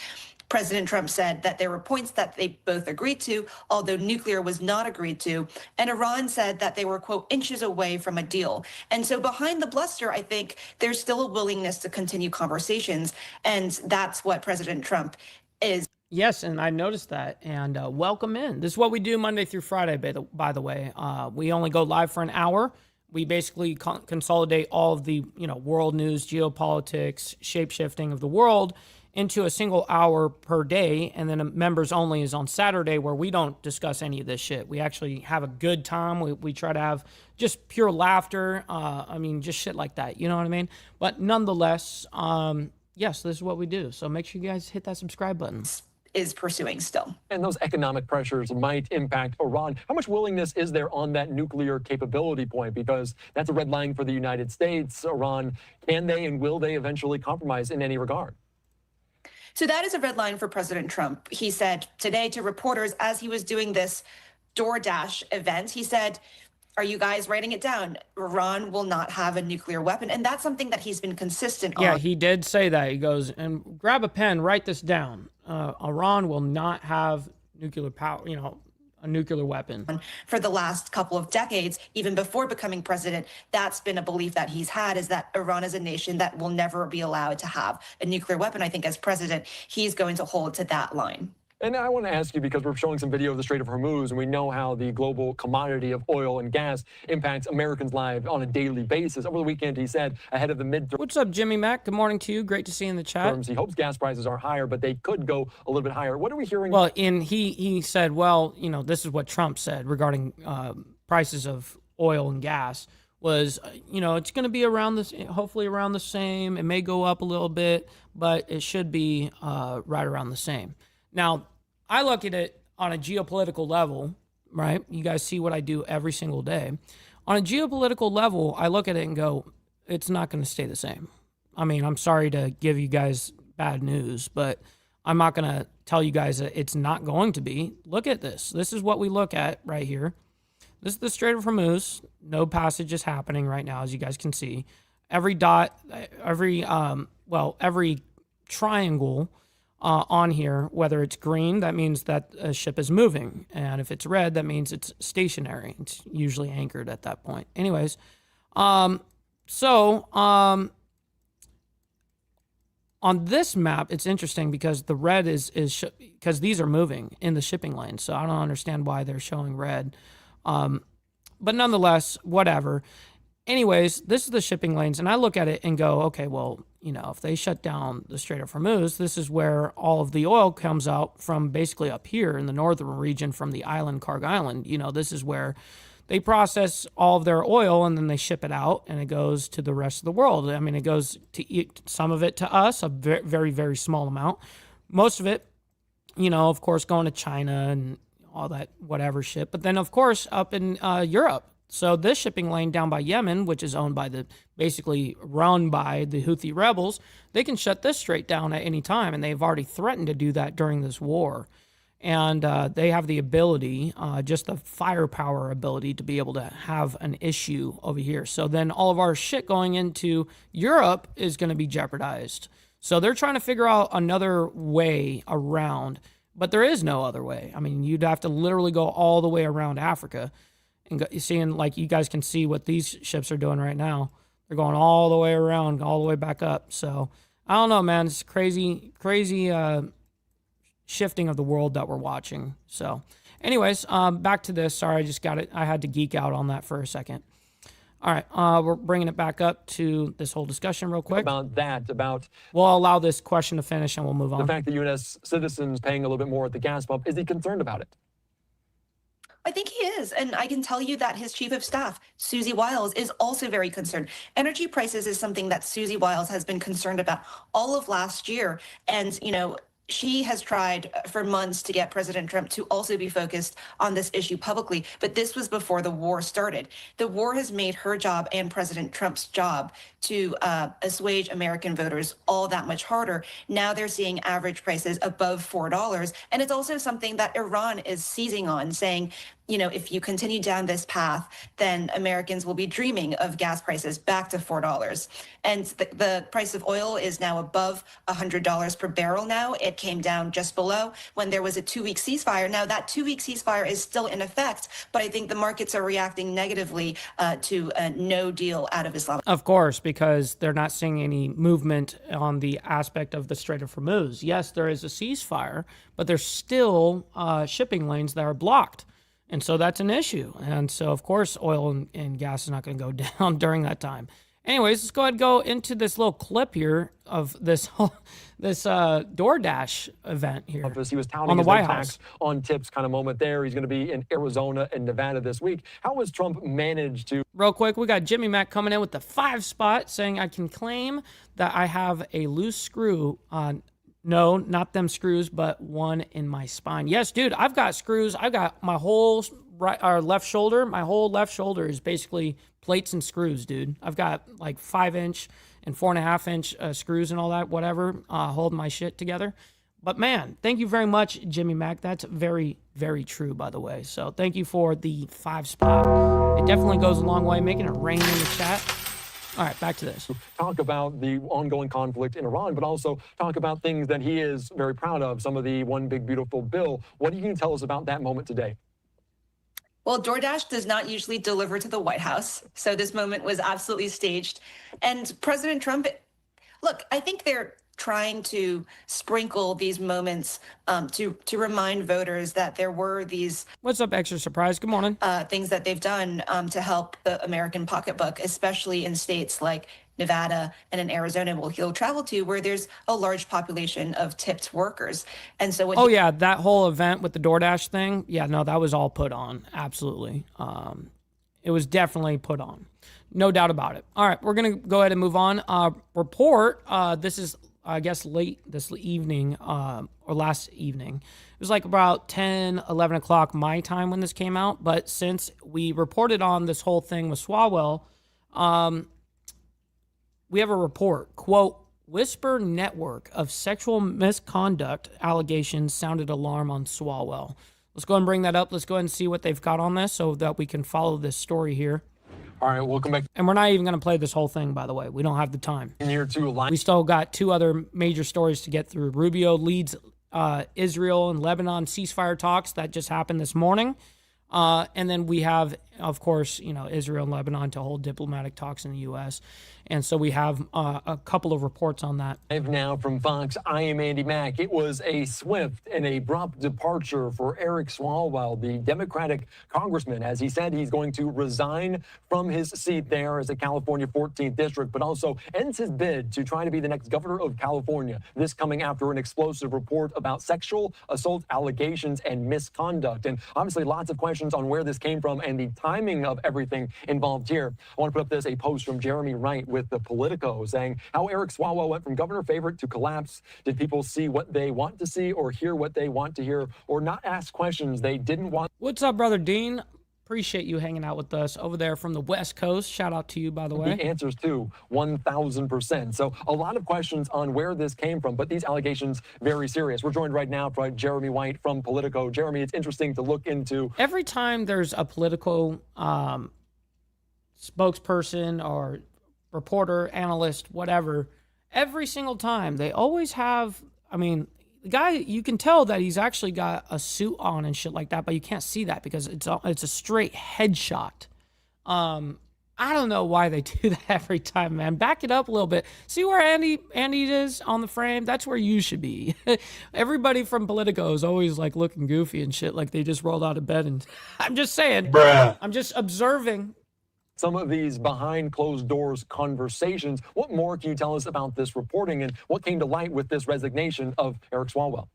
President Trump said that there were points that they both agreed to, although nuclear was not agreed to. And Iran said that they were, quote, inches away from a deal. And so behind the bluster, I think there's still a willingness to continue conversations. And that's what President Trump is. Yes, and I noticed that. And welcome in. This is what we do Monday through Friday, by the way. We only go live for an hour. We basically consolidate all of the world news, geopolitics, shape-shifting of the world into a single hour per day, and then members only is on Saturday, where we don't discuss any of this shit. We actually have a good time. We try to have just pure laughter. Just shit like that. You know what I mean? But nonetheless, yes, this is what we do. So make sure you guys hit that subscribe button. Is pursuing still. And those economic pressures might impact Iran. How much willingness is there on that nuclear capability point? Because that's a red line for the United States. Iran, can they and will they eventually compromise in any regard? So that is a red line for President Trump. He said today to reporters as he was doing this DoorDash event, he said, are you guys writing it down? Iran will not have a nuclear weapon. And that's something that he's been consistent on. Yeah, he did say that. He goes, and grab a pen, write this down. Iran will not have nuclear power, a nuclear weapon. For the last couple of decades, even before becoming president, that's been a belief that he's had, is that Iran is a nation that will never be allowed to have a nuclear weapon. I think as president, he's going to hold to that line. And I want to ask you, because we're showing some video of the Strait of Hormuz, and we know how the global commodity of oil and gas impacts Americans' lives on a daily basis. Over the weekend, he said, ahead of the midterms. What's up, Jimmy Mack? Good morning to you. Great to see you in the chat. He hopes gas prices are higher, but they could go a little bit higher. What are we hearing? Well, he said, this is what Trump said regarding prices of oil and gas was, it's going to be around this, hopefully around the same. It may go up a little bit, but it should be right around the same. Now, I look at it on a geopolitical level, right? You guys see what I do every single day. On a geopolitical level, I look at it and go, it's not going to stay the same. I mean, I'm sorry to give you guys bad news, but I'm not going to tell you guys that it's not going to be. Look at this. This is what we look at right here. This is the Strait of Hormuz. No passage is happening right now, as you guys can see. Every dot, every triangle on here, whether it's green, that means that a ship is moving. And if it's red, that means it's stationary. It's usually anchored at that point. Anyways, So, on this map, it's interesting because the red is because these are moving in the shipping lane. So I don't understand why they're showing red. But nonetheless, whatever. Anyways, this is the shipping lanes, and I look at it and go, okay, well, if they shut down the Strait of Hormuz, this is where all of the oil comes out from, basically up here in the northern region from the island, Karg Island. This is where they process all of their oil and then they ship it out and it goes to the rest of the world. I mean, it goes to some of it to us, a very, very, very small amount. Most of it, of course, going to China and all that whatever shit. But then, of course, up in Europe. So this shipping lane down by Yemen, which is owned by basically run by the Houthi rebels, they can shut this strait down at any time. And they've already threatened to do that during this war. And they have the ability, just the firepower ability to be able to have an issue over here. So then all of our shit going into Europe is going to be jeopardized. So they're trying to figure out another way around, but there is no other way. I mean, you'd have to literally go all the way around Africa. And seeing, like, you guys can see what these ships are doing right now. They're going all the way around, all the way back up. So I don't know, man. It's crazy shifting of the world that we're watching. So anyways, back to this. Sorry, I just got it. I had to geek out on that for a second. All right, we're bringing it back up to this whole discussion real quick. We'll allow this question to finish and we'll move on. The fact that U.S. citizens paying a little bit more at the gas pump, is he concerned about it? I think he is. And I can tell you that his chief of staff, Susie Wiles, is also very concerned. Energy prices is something that Susie Wiles has been concerned about all of last year. And, she has tried for months to get President Trump to also be focused on this issue publicly, but this was before the war started. The war has made her job and President Trump's job to assuage American voters all that much harder. Now they're seeing average prices above $4. And it's also something that Iran is seizing on, saying, if you continue down this path, then Americans will be dreaming of gas prices back to $4. And the price of oil is now above $100 per barrel now. It came down just below when there was a 2-week ceasefire. Now, that 2-week ceasefire is still in effect, but I think the markets are reacting negatively to a no deal out of Islam. Of course, because they're not seeing any movement on the aspect of the Strait of Hormuz. Yes, there is a ceasefire, but there's still shipping lanes that are blocked. And so that's an issue. And so, of course, oil and gas is not going to go down during that time. Anyways, let's go ahead and go into this little clip here of this DoorDash event here. He was touting on the his White tax House on tips kind of moment there. He's going to be in Arizona and Nevada this week. How has Trump managed to... Real quick, we got Jimmy Mack coming in with the 5 spot saying, I can claim that I have a loose screw on... No, not them screws, but one in my spine. Yes, dude, I've got screws. I've got my whole left shoulder. My whole left shoulder is basically plates and screws, dude. I've got like 5-inch and 4.5-inch screws and all that, whatever, holding my shit together. But man, thank you very much, Jimmy Mack. That's very, very true, by the way. So thank you for the 5 spot. It definitely goes a long way, making it rain in the chat. All right, back to this. Talk about the ongoing conflict in Iran, but also talk about things that he is very proud of, some of the One Big Beautiful Bill. What can you tell us about that moment today? Well, DoorDash does not usually deliver to the White House, so this moment was absolutely staged. And President Trump, look, I think they're trying to sprinkle these moments to remind voters that there were these... What's up, Extra Surprise? Good morning. Things that they've done to help the American pocketbook, especially in states like Nevada and in Arizona, he'll travel to, where there's a large population of tipped workers. And so... yeah, that whole event with the DoorDash thing, yeah, no, that was all put on. Absolutely. It was definitely put on. No doubt about it. All right, we're going to go ahead and move on. Report, this is... I guess late this evening or last evening. It was like about 10, 11 o'clock my time when this came out. But since we reported on this whole thing with Swalwell, we have a report. Quote, Whisper network of sexual misconduct allegations sounded alarm on Swalwell. Let's go ahead and bring that up. Let's go ahead and see what they've got on this so that we can follow this story here. All right, we'll come back. And we're not even going to play this whole thing, by the way. We don't have the time. We still got 2 other major stories to get through. Rubio leads Israel and Lebanon ceasefire talks. That just happened this morning. And then we have, of course, Israel and Lebanon to hold diplomatic talks in the U.S. And so we have a couple of reports on that. Now from Fox, I am Andy Mack. It was a swift and abrupt departure for Eric Swalwell, the Democratic congressman, as he said he's going to resign from his seat there as a California 14th district, but also ends his bid to try to be the next governor of California. This coming after an explosive report about sexual assault allegations and misconduct. And obviously lots of questions on where this came from and the timing of everything involved here. I want to put up a post from Jeremy Wright with the Politico saying how Eric Swalwell went from governor favorite to collapse. Did people see what they want to see or hear what they want to hear or not ask questions they didn't want? What's up, brother Dean? Appreciate you hanging out with us over there from the West Coast. Shout out to you, by the way. The answers too, 1,000%. So a lot of questions on where this came from, but these allegations very serious. We're joined right now by Jeremy White from Politico. Jeremy, it's interesting to look into. Every time there's a Politico spokesperson or reporter, analyst, whatever, every single time they always have, the guy, you can tell that he's actually got a suit on and shit like that, but you can't see that because it's a straight headshot. I don't know why they do that every time, man. Back it up a little bit. See where Andy is on the frame? That's where you should be. Everybody from Politico is always like looking goofy and shit, like they just rolled out of bed. And I'm just saying, bruh. I'm just observing some of these behind closed doors conversations. What more can you tell us about this reporting and what came to light with this resignation of Eric Swalwell?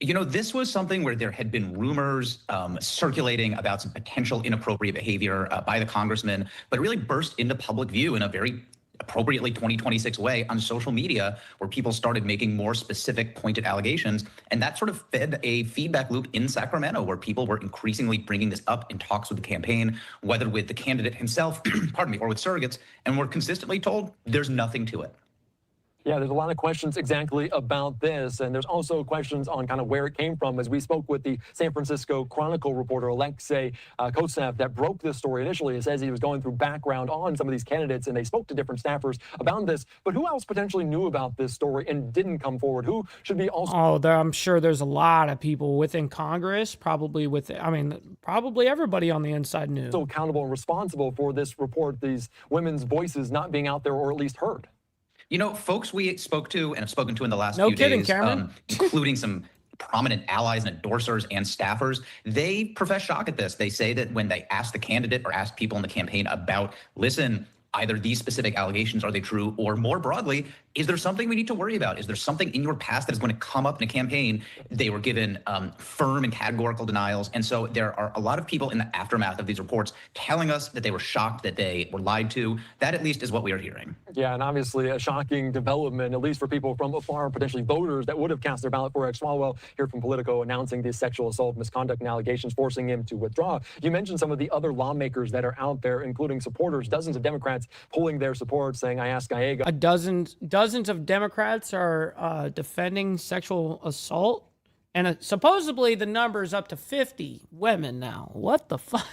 This was something where there had been rumors circulating about some potential inappropriate behavior by the congressman, but it really burst into public view in a very appropriately 2026 way on social media, where people started making more specific pointed allegations. And that sort of fed a feedback loop in Sacramento, where people were increasingly bringing this up in talks with the campaign, whether with the candidate himself, pardon me, or with surrogates, and were consistently told there's nothing to it. Yeah, there's a lot of questions exactly about this, and there's also questions on kind of where it came from. As we spoke with the San Francisco Chronicle reporter Alexei Kosev that broke this story initially, it says he was going through background on some of these candidates, and they spoke to different staffers about this. But who else potentially knew about this story and didn't come forward? Who should be also? I'm sure there's a lot of people within Congress, probably everybody on the inside knew. So accountable and responsible for this report, these women's voices not being out there or at least heard. Folks we spoke to and have spoken to in the last few days, Cameron. Including some prominent allies and endorsers and staffers, they profess shock at this. They say that when they asked the candidate or asked people in the campaign about, listen, either these specific allegations, are they true? Or more broadly, is there something we need to worry about? Is there something in your past that is going to come up in a campaign? They were given firm and categorical denials. And so there are a lot of people in the aftermath of these reports telling us that they were shocked, that they were lied to. That at least is what we are hearing. Yeah, and obviously a shocking development, at least for people from afar, potentially voters that would have cast their ballot for Eric Swalwell, here from Politico, announcing these sexual assault, misconduct, and allegations, forcing him to withdraw. You mentioned some of the other lawmakers that are out there, including supporters, dozens of Democrats pulling their support, saying, I asked Gallega. Dozens of Democrats are defending sexual assault, and supposedly the number is up to 50 women now. What the fuck?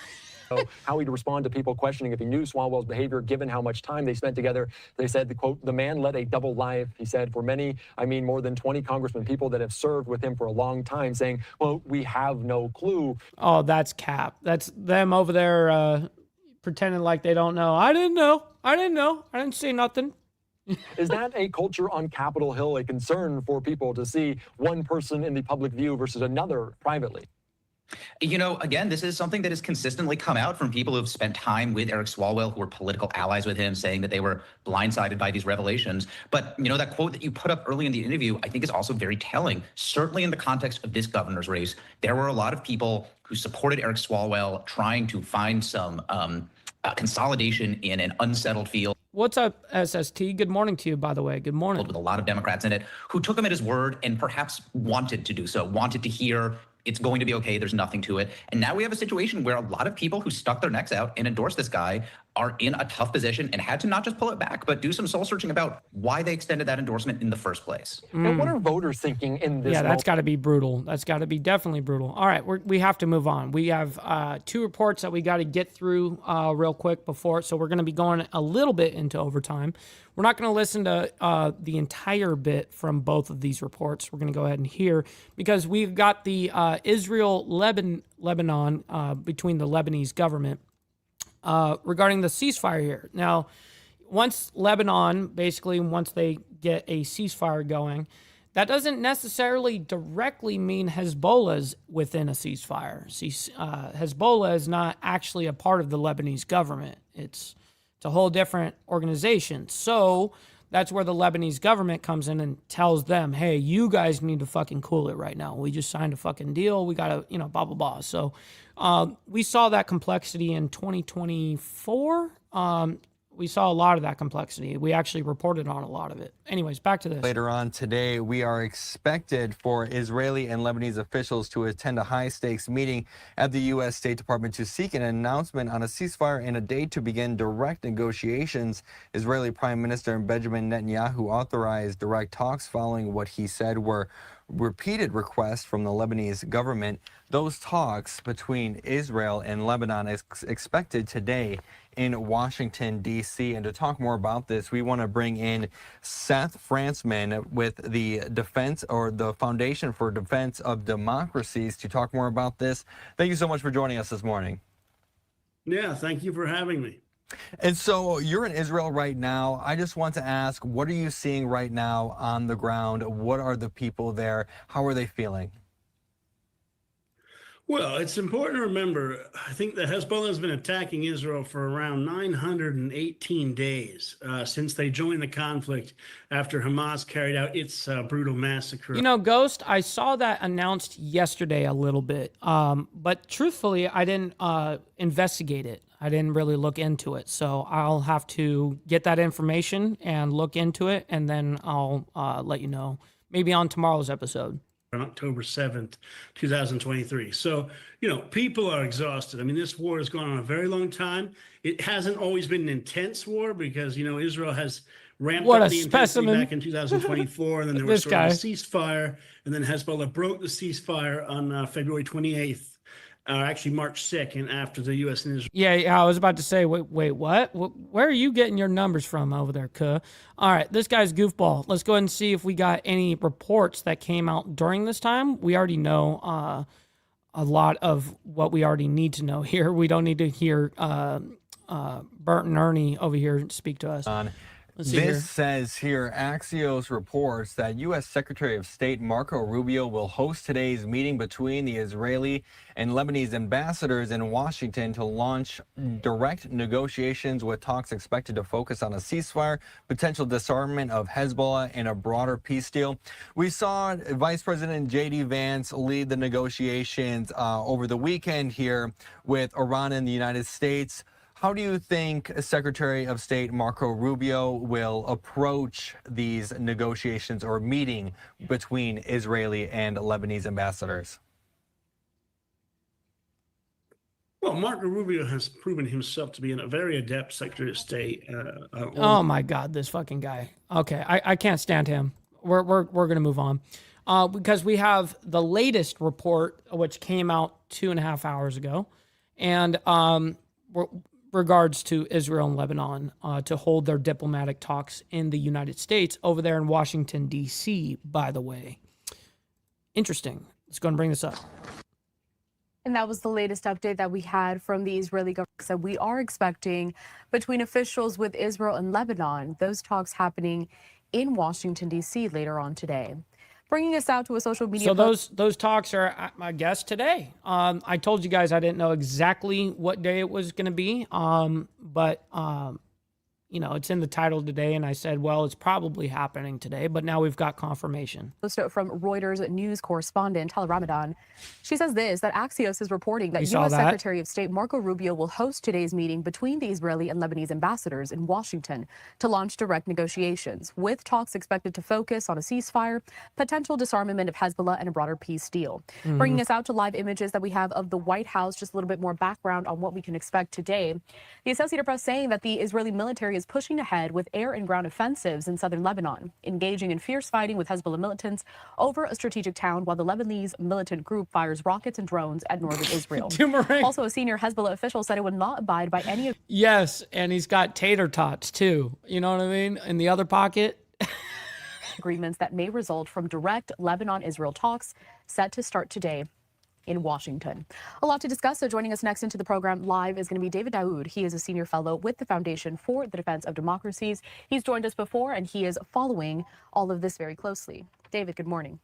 So how he'd respond to people questioning if he knew Swalwell's behavior, given how much time they spent together. They said, the quote, the man led a double life. He said, for many, more than 20 congressmen, people that have served with him for a long time, saying, well, we have no clue. Oh, that's cap. That's them over there pretending like they don't know. I didn't know. I didn't see nothing. Is that a culture on Capitol Hill, a concern for people to see one person in the public view versus another privately? Again, this is something that has consistently come out from people who have spent time with Eric Swalwell, who were political allies with him, saying that they were blindsided by these revelations. But, that quote that you put up early in the interview, I think is also very telling. Certainly in the context of this governor's race, there were a lot of people who supported Eric Swalwell trying to find some consolidation in an unsettled field. What's up, SST? Good morning to you, by the way. Good morning. With a lot of Democrats in it who took him at his word and perhaps wanted to do so, wanted to hear it's going to be okay, there's nothing to it. And now we have a situation where a lot of people who stuck their necks out and endorsed this guy are in a tough position and had to not just pull it back, but do some soul searching about why they extended that endorsement in the first place. And what are voters thinking in this Yeah, that's moment? got to be brutal. That's got to be definitely brutal. All right, we have to move on. We have two reports that we got to get through real quick before, so we're going to be going a little bit into overtime. We're not going to listen to the entire bit from both of these reports. We're going to go ahead and hear, because we've got the Israel-Lebanon between the Lebanese government regarding the ceasefire here. Now, once Lebanon, basically, once they get a ceasefire going, that doesn't necessarily directly mean Hezbollah's within a ceasefire. Hezbollah is not actually a part of the Lebanese government. It's a whole different organization. So that's where the Lebanese government comes in and tells them, hey, you guys need to fucking cool it right now. We just signed a fucking deal. We got to, blah, blah, blah. So we saw that complexity in 2024. We saw a lot of that complexity. We actually reported on a lot of it. Anyways, back to this. Later on today, we are expected for Israeli and Lebanese officials to attend a high-stakes meeting at the U.S. State Department to seek an announcement on a ceasefire and a date to begin direct negotiations. Israeli Prime Minister Benjamin Netanyahu authorized direct talks following what he said were repeated requests from the Lebanese government. Those talks between Israel and Lebanon is expected today in Washington, D.C. And to talk more about this, we want to bring in Seth Frantzman with the the Foundation for Defense of Democracies to talk more about this. Thank you so much for joining us this morning. Yeah, thank you for having me. And so you're in Israel right now. I just want to ask, what are you seeing right now on the ground? What are the people there? How are they feeling? Well, it's important to remember, I think that Hezbollah has been attacking Israel for around 918 days since they joined the conflict after Hamas carried out its brutal massacre. Ghost, I saw that announced yesterday a little bit, but truthfully, I didn't investigate it. I didn't really look into it. So I'll have to get that information and look into it, and then I'll let you know, maybe on tomorrow's episode. On October 7th, 2023. So, people are exhausted. I mean, this war has gone on a very long time. It hasn't always been an intense war because, Israel has ramped up the intensity back in 2024, and then there was sort of a ceasefire, and then Hezbollah broke the ceasefire on February 28th. Actually, March 2nd, after the U.S. and Israel. Yeah, I was about to say, wait, what? Where are you getting your numbers from over there, cuh? All right, this guy's goofball. Let's go ahead and see if we got any reports that came out during this time. We already know a lot of what we already need to know here. We don't need to hear Bert and Ernie over here speak to us. This says here, Axios reports that U.S. Secretary of State Marco Rubio will host today's meeting between the Israeli and Lebanese ambassadors in Washington to launch direct negotiations, with talks expected to focus on a ceasefire, potential disarmament of Hezbollah, and a broader peace deal. We saw Vice President J.D. Vance lead the negotiations over the weekend here with Iran and the United States. How do you think Secretary of State Marco Rubio will approach these negotiations or meeting between Israeli and Lebanese ambassadors? Well, Marco Rubio has proven himself to be a very adept Secretary of State. Oh my God, this fucking guy. Okay, I can't stand him. We're gonna move on because we have the latest report, which came out 2.5 hours ago, and regards to Israel and Lebanon to hold their diplomatic talks in the United States over there in Washington, D.C., by the way. Interesting. Let's go and bring this up. And that was the latest update that we had from the Israeli government. So we are expecting between officials with Israel and Lebanon, those talks happening in Washington, D.C. later on today. Bringing us out to a social media. So those talks are, I guess, today. I told you guys I didn't know exactly what day it was going to be, but you know, it's in the title today, and I said, well, it's probably happening today, but now we've got confirmation. From Reuters news correspondent Hala Ramadan. She says this, that Axios is reporting that saw U.S. that. Secretary of State Marco Rubio will host today's meeting between the Israeli and Lebanese ambassadors in Washington to launch direct negotiations, with talks expected to focus on a ceasefire, potential disarmament of Hezbollah, and a broader peace deal. Bringing us out to live images that we have of the White House, just a little bit more background on what we can expect today. The Associated Press saying that the Israeli military is pushing ahead with air and ground offensives in southern Lebanon, engaging in fierce fighting with Hezbollah militants over a strategic town, while the Lebanese militant group fires rockets and drones at northern Israel. Also, a senior Hezbollah official said it would not abide by any of Yes, and he's got tater tots too. You know what I mean? In the other pocket. agreements that may result from direct Lebanon-Israel talks set to start today in Washington. A lot to discuss, so joining us next into the program live is going to be David Daoud. He is a senior fellow with the Foundation for the Defense of Democracies. He's joined us before, and he is following all of this very closely. David, good morning.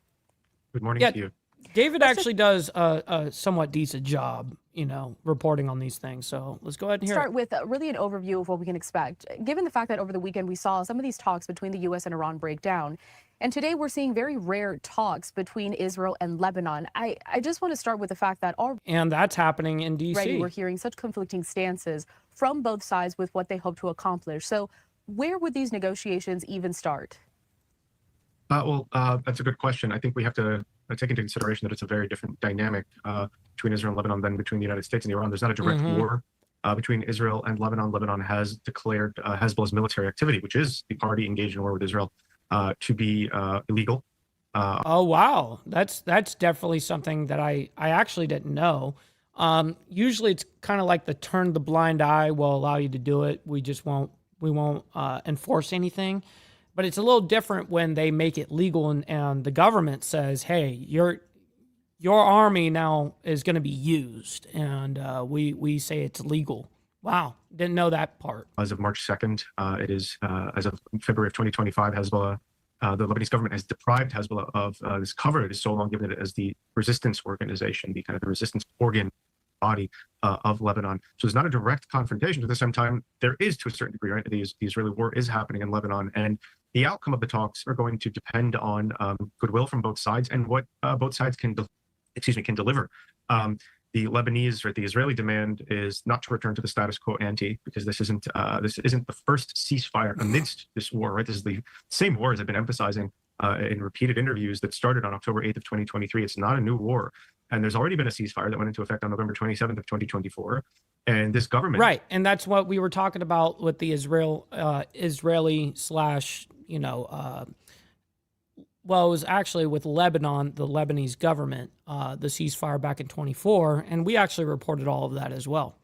Good morning to you. David actually does a somewhat decent job, you know, reporting on these things. So let's go ahead and hear Start it. with really an overview of what we can expect. Given the fact that over the weekend we saw some of these talks between the U.S. and Iran break down, and today we're seeing very rare talks between Israel and Lebanon. I just want to start with the fact that And that's happening in D.C. already we're hearing such conflicting stances from both sides with what they hope to accomplish. So where would these negotiations even start? That's a good question. I think we have to take into consideration that it's a very different dynamic between Israel and Lebanon than between the United States and Iran. There's not a direct war between Israel and Lebanon. Lebanon has declared Hezbollah's military activity, which is the party engaged in war with Israel, to be illegal. Oh, wow. That's definitely something that I actually didn't know. Usually it's kind of like the turn the blind eye will allow you to do it. We won't enforce anything. But it's a little different when they make it legal and the government says, hey, your army now is going to be used. And we say it's legal. Wow. Didn't know that part. As of March 2nd, it is, as of February of 2025, Hezbollah, the Lebanese government has deprived Hezbollah of this cover it has so long given it as the resistance organization, the kind of the resistance organ body of Lebanon. So there's not a direct confrontation. At the same time, there is to a certain degree, right? The Israeli war is happening in Lebanon, and the outcome of the talks are going to depend on goodwill from both sides and what both sides can deliver. The Lebanese or the Israeli demand is not to return to the status quo ante, because this isn't the first ceasefire amidst this war, right? This is the same war as I've been emphasizing in repeated interviews that started on October 8th of 2023. It's not a new war. And there's already been a ceasefire that went into effect on November 27th of 2024. And this government... Right. And that's what we were talking about with the Israeli slash, well, it was actually with Lebanon, the Lebanese government, the ceasefire back in 24. And we actually reported all of that as well.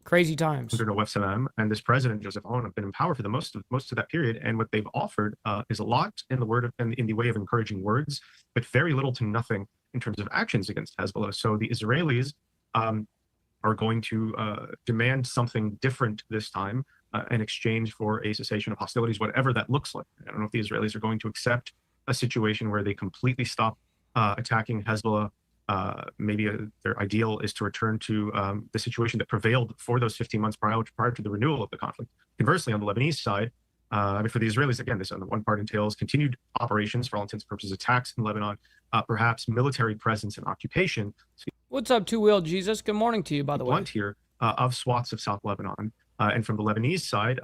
Crazy times. Under Nawaf Salam and this president, Joseph Aoun, have been in power for the most of that period. And what they've offered is a lot in the way of encouraging words, but very little to nothing in terms of actions against Hezbollah. So the Israelis are going to demand something different this time in exchange for a cessation of hostilities, whatever that looks like. I don't know if the Israelis are going to accept a situation where they completely stop attacking Hezbollah. Maybe their ideal is to return to the situation that prevailed for those 15 months prior to the renewal of the conflict. Conversely, on the Lebanese side, for the Israelis, again, this on the one part entails continued operations, for all intents and purposes, attacks in Lebanon, perhaps military presence and occupation. What's up, Two Wheel Jesus? Good morning to you, by the way. Here of swaths of South Lebanon. And from the Lebanese side,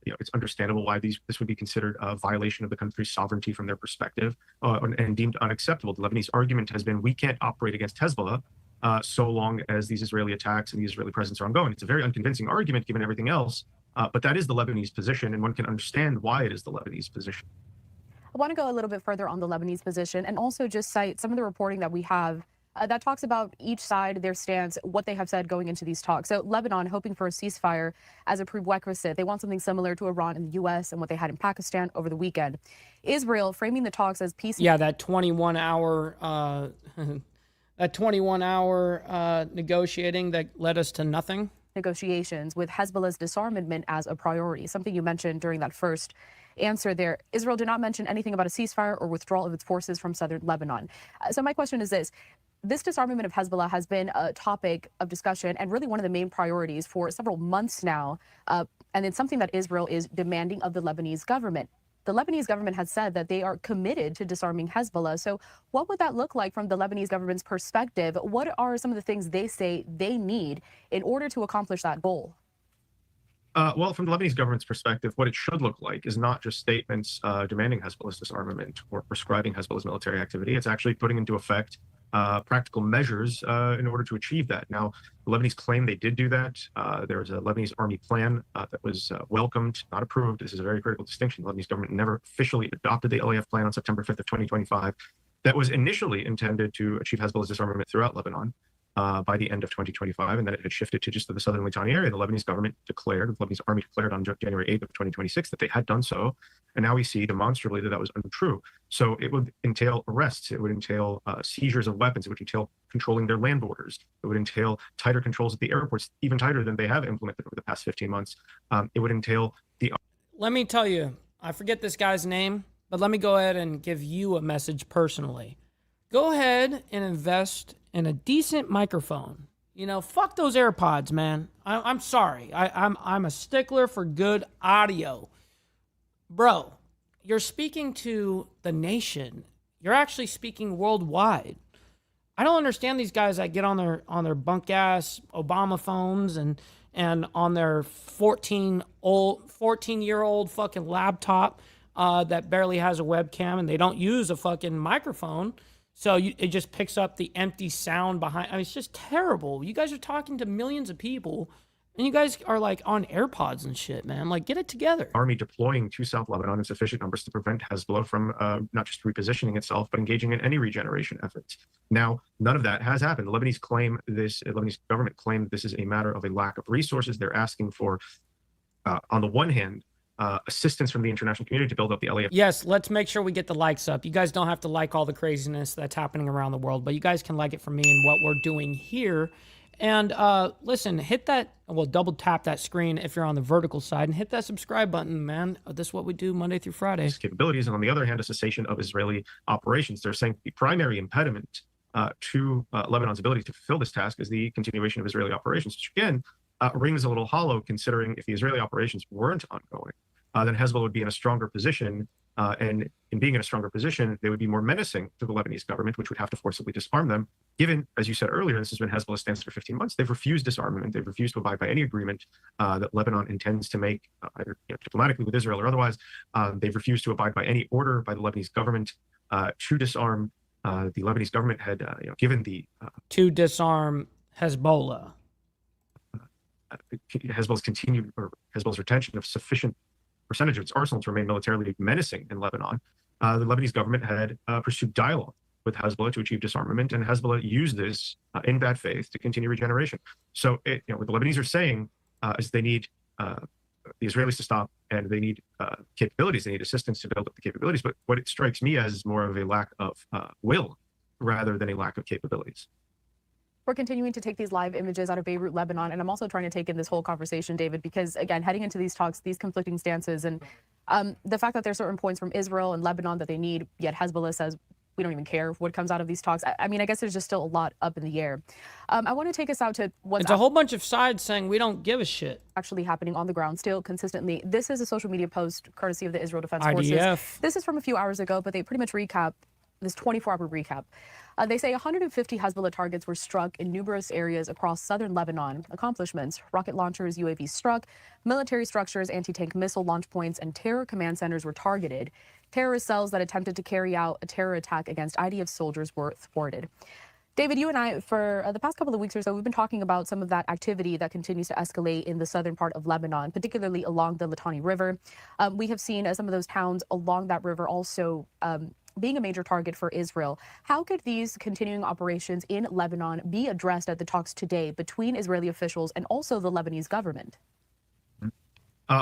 it's understandable why this would be considered a violation of the country's sovereignty from their perspective and deemed unacceptable. The Lebanese argument has been, we can't operate against Hezbollah so long as these Israeli attacks and the Israeli presence are ongoing. It's a very unconvincing argument given everything else, but that is the Lebanese position, and one can understand why it is the Lebanese position. I want to go a little bit further on the Lebanese position and also just cite some of the reporting that we have that talks about each side, their stance, what they have said going into these talks. So Lebanon hoping for a ceasefire as a prerequisite. They want something similar to Iran and the U.S. and what they had in Pakistan over the weekend. Israel framing the talks as peace. Yeah, that 21-hour negotiating that led us to nothing. Negotiations with Hezbollah's disarmament as a priority, something you mentioned during that first answer there. Israel did not mention anything about a ceasefire or withdrawal of its forces from southern Lebanon. So my question is this. this disarmament of Hezbollah has been a topic of discussion and really one of the main priorities for several months now. And it's something that Israel is demanding of the Lebanese government. The Lebanese government has said that they are committed to disarming Hezbollah. So what would that look like from the Lebanese government's perspective? What are some of the things they say they need in order to accomplish that goal? Well, from the Lebanese government's perspective, what it should look like is not just statements demanding Hezbollah's disarmament or prescribing Hezbollah's military activity. It's actually putting into effect practical measures in order to achieve that. Now, the Lebanese claim they did do that. There was a Lebanese army plan that was welcomed, not approved. This is a very critical distinction. The Lebanese government never officially adopted the LAF plan on September 5th of 2025. That was initially intended to achieve Hezbollah's disarmament throughout Lebanon by the end of 2025, and then it had shifted to just the southern Litani area. The Lebanese government declared, the Lebanese army declared on January 8th of 2026 that they had done so, and now we see demonstrably that that was untrue. So it would entail arrests, it would entail seizures of weapons, it would entail controlling their land borders, it would entail tighter controls at the airports, even tighter than they have implemented over the past 15 months. It would entail the... Let me tell you, I forget this guy's name, but let me go ahead and give you a message personally. Go ahead and invest in a decent microphone. You know, fuck those AirPods, man. I'm sorry. I'm a stickler for good audio. Bro, you're speaking to the nation. You're actually speaking worldwide. I don't understand these guys that get on their bunk ass Obama phones and on their 14-year-old fucking laptop that barely has a webcam, and they don't use a fucking microphone. So it just picks up the empty sound behind. I mean, it's just terrible. You guys are talking to millions of people, and you guys are like on AirPods and shit, man. Like, get it together. Army deploying to South Lebanon in sufficient numbers to prevent Hezbollah from not just repositioning itself, but engaging in any regeneration efforts. Now, none of that has happened. The Lebanese government claimed this is a matter of a lack of resources. They're asking for, on the one hand, assistance from the international community to build up the LAF. Yes, let's make sure we get the likes up. You guys don't have to like all the craziness that's happening around the world, but you guys can like it for me and what we're doing here. And listen, hit that, well, double tap that screen if you're on the vertical side and hit that subscribe button, man. This is what we do Monday through Friday. Capabilities, and on the other hand, a cessation of Israeli operations. They're saying the primary impediment to Lebanon's ability to fulfill this task is the continuation of Israeli operations, which again rings a little hollow considering if the Israeli operations weren't ongoing, then Hezbollah would be in a stronger position. And in being in a stronger position, they would be more menacing to the Lebanese government, which would have to forcibly disarm them. Given, as you said earlier, this has been Hezbollah stance for 15 months. They've refused disarmament. They've refused to abide by any agreement that Lebanon intends to make, either diplomatically with Israel or otherwise. They've refused to abide by any order by the Lebanese government to disarm. The Lebanese government had given the... to disarm Hezbollah. Hezbollah's retention of sufficient percentage of its arsenal to remain militarily menacing in Lebanon. The Lebanese government had pursued dialogue with Hezbollah to achieve disarmament, and Hezbollah used this in bad faith to continue regeneration. So, what the Lebanese are saying is they need the Israelis to stop, and they need capabilities. They need assistance to build up the capabilities. But what it strikes me as is more of a lack of will rather than a lack of capabilities. We're continuing to take these live images out of Beirut, Lebanon, and I'm also trying to take in this whole conversation, David, because, again, heading into these talks, these conflicting stances, and the fact that there's certain points from Israel and Lebanon that they need, yet Hezbollah says we don't even care what comes out of these talks. I mean, I guess there's just still a lot up in the air. I want to take us out to what's... It's a whole bunch of sides saying we don't give a shit. Actually happening on the ground still consistently. This is a social media post courtesy of the Israel Defense IDF. Forces. This is from a few hours ago, but they pretty much recap this 24-hour recap. They say 150 Hezbollah targets were struck in numerous areas across southern Lebanon. Accomplishments: rocket launchers, UAVs struck, military structures, anti-tank missile launch points, and terror command centers were targeted. Terrorist cells that attempted to carry out a terror attack against IDF soldiers were thwarted. David, you and I, for the past couple of weeks or so, we've been talking about some of that activity that continues to escalate in the southern part of Lebanon, particularly along the Litani River. We have seen some of those towns along that river also being a major target for Israel. How could these continuing operations in Lebanon be addressed at the talks today between Israeli officials and also the Lebanese government?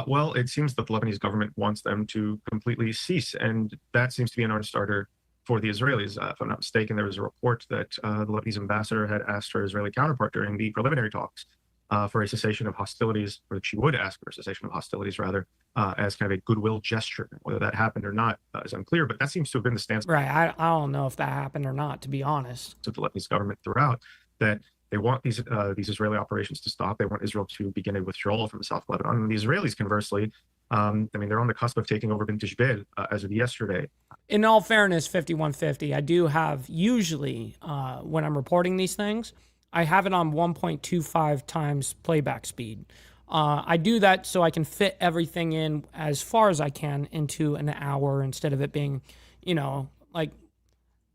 Well, it seems that the Lebanese government wants them to completely cease, and that seems to be a non-starter for the Israelis. If I'm not mistaken, there was a report that the Lebanese ambassador had asked her Israeli counterpart during the preliminary talks for a cessation of hostilities, or that she would ask for a cessation of hostilities, rather, as kind of a goodwill gesture. Whether that happened or not is unclear, but that seems to have been the stance. Right. I don't know if that happened or not, to be honest. Of the Lebanese government throughout, that they want these Israeli operations to stop. They want Israel to begin a withdrawal from South Lebanon. And the Israelis, conversely, I mean, they're on the cusp of taking over Bint Jbeil as of yesterday. In all fairness, 5150, I do have usually when I'm reporting these things, I have it on 1.25 times playback speed. I do that so I can fit everything in as far as I can into an hour instead of it being, like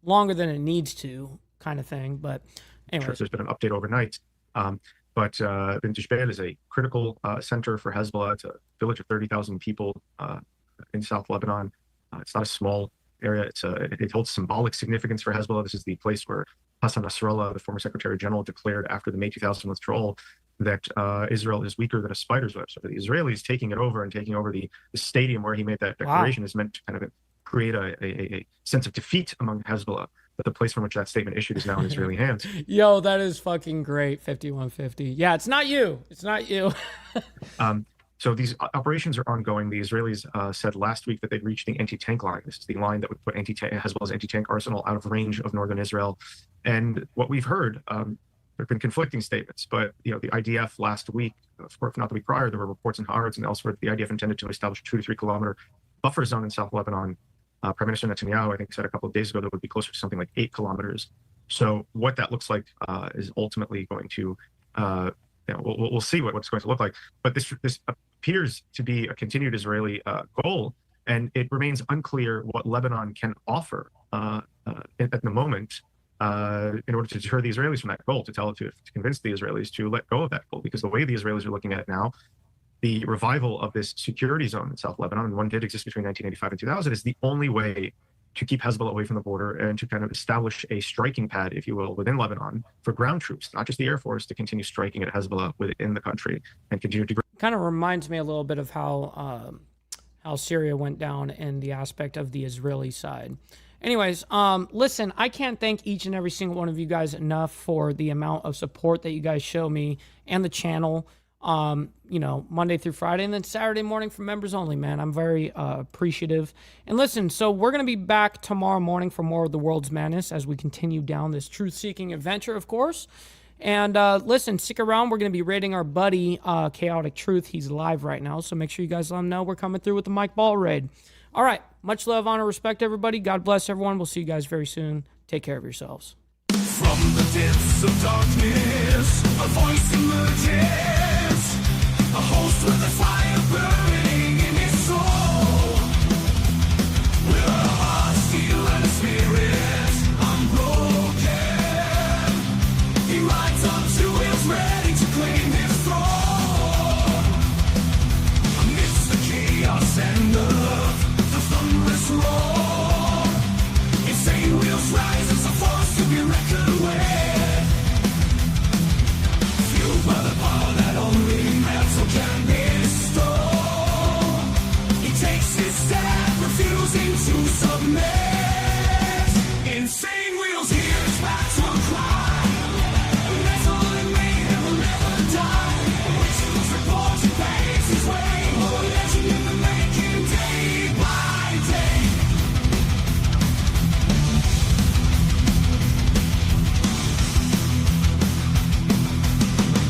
longer than it needs to kind of thing. But anyway, there's been an update overnight. But Bint Jbeil is a critical center for Hezbollah. It's a village of 30,000 people in South Lebanon. It's not a small area. It holds symbolic significance for Hezbollah. This is the place where Hassan Nasrallah, the former Secretary General, declared after the May 2000 withdrawal that Israel is weaker than a spider's web. So the Israelis taking it over and taking over the stadium where he made that declaration is meant to kind of create a sense of defeat among Hezbollah. But the place from which that statement issued is now in Israeli hands. Yo, that is fucking great, 5150. Yeah, it's not you. It's not you. So these operations are ongoing. The Israelis said last week that they'd reached the anti-tank line. This is the line that would put Hezbollah's anti-tank arsenal out of range of northern Israel. And what we've heard, there have been conflicting statements, but the IDF last week, of course, not the week prior, there were reports in Haaretz and elsewhere that the IDF intended to establish a 2 to 3 kilometer buffer zone in South Lebanon. Prime Minister Netanyahu, I think, said a couple of days ago that would be closer to something like 8 kilometers. So what that looks like is ultimately going to, we'll see what it's going to look like. But this appears to be a continued Israeli goal, and it remains unclear what Lebanon can offer at the moment in order to deter the Israelis from that goal, to convince the Israelis to let go of that goal. Because the way the Israelis are looking at it now, the revival of this security zone in South Lebanon, and one did exist between 1985 and 2000, is the only way to keep Hezbollah away from the border and to kind of establish a striking pad, if you will, within Lebanon for ground troops, not just the Air Force, to continue striking at Hezbollah within the country and continue to grow. Kind of reminds me a little bit of how Syria went down in the aspect of the Israeli side. Anyways, listen, I can't thank each and every single one of you guys enough for the amount of support that you guys show me and the channel. Monday through Friday, and then Saturday morning for members only, man. I'm very appreciative. And listen, so we're going to be back tomorrow morning for more of the world's madness as we continue down this truth-seeking adventure, of course. And listen, stick around. We're going to be rating our buddy, Chaotic Truth. He's live right now, so make sure you guys let him know we're coming through with the Mike Ball raid. All right, much love, honor, respect, everybody. God bless everyone. We'll see you guys very soon. Take care of yourselves. From the depths of darkness, a voice emerges, a host with a fire burning.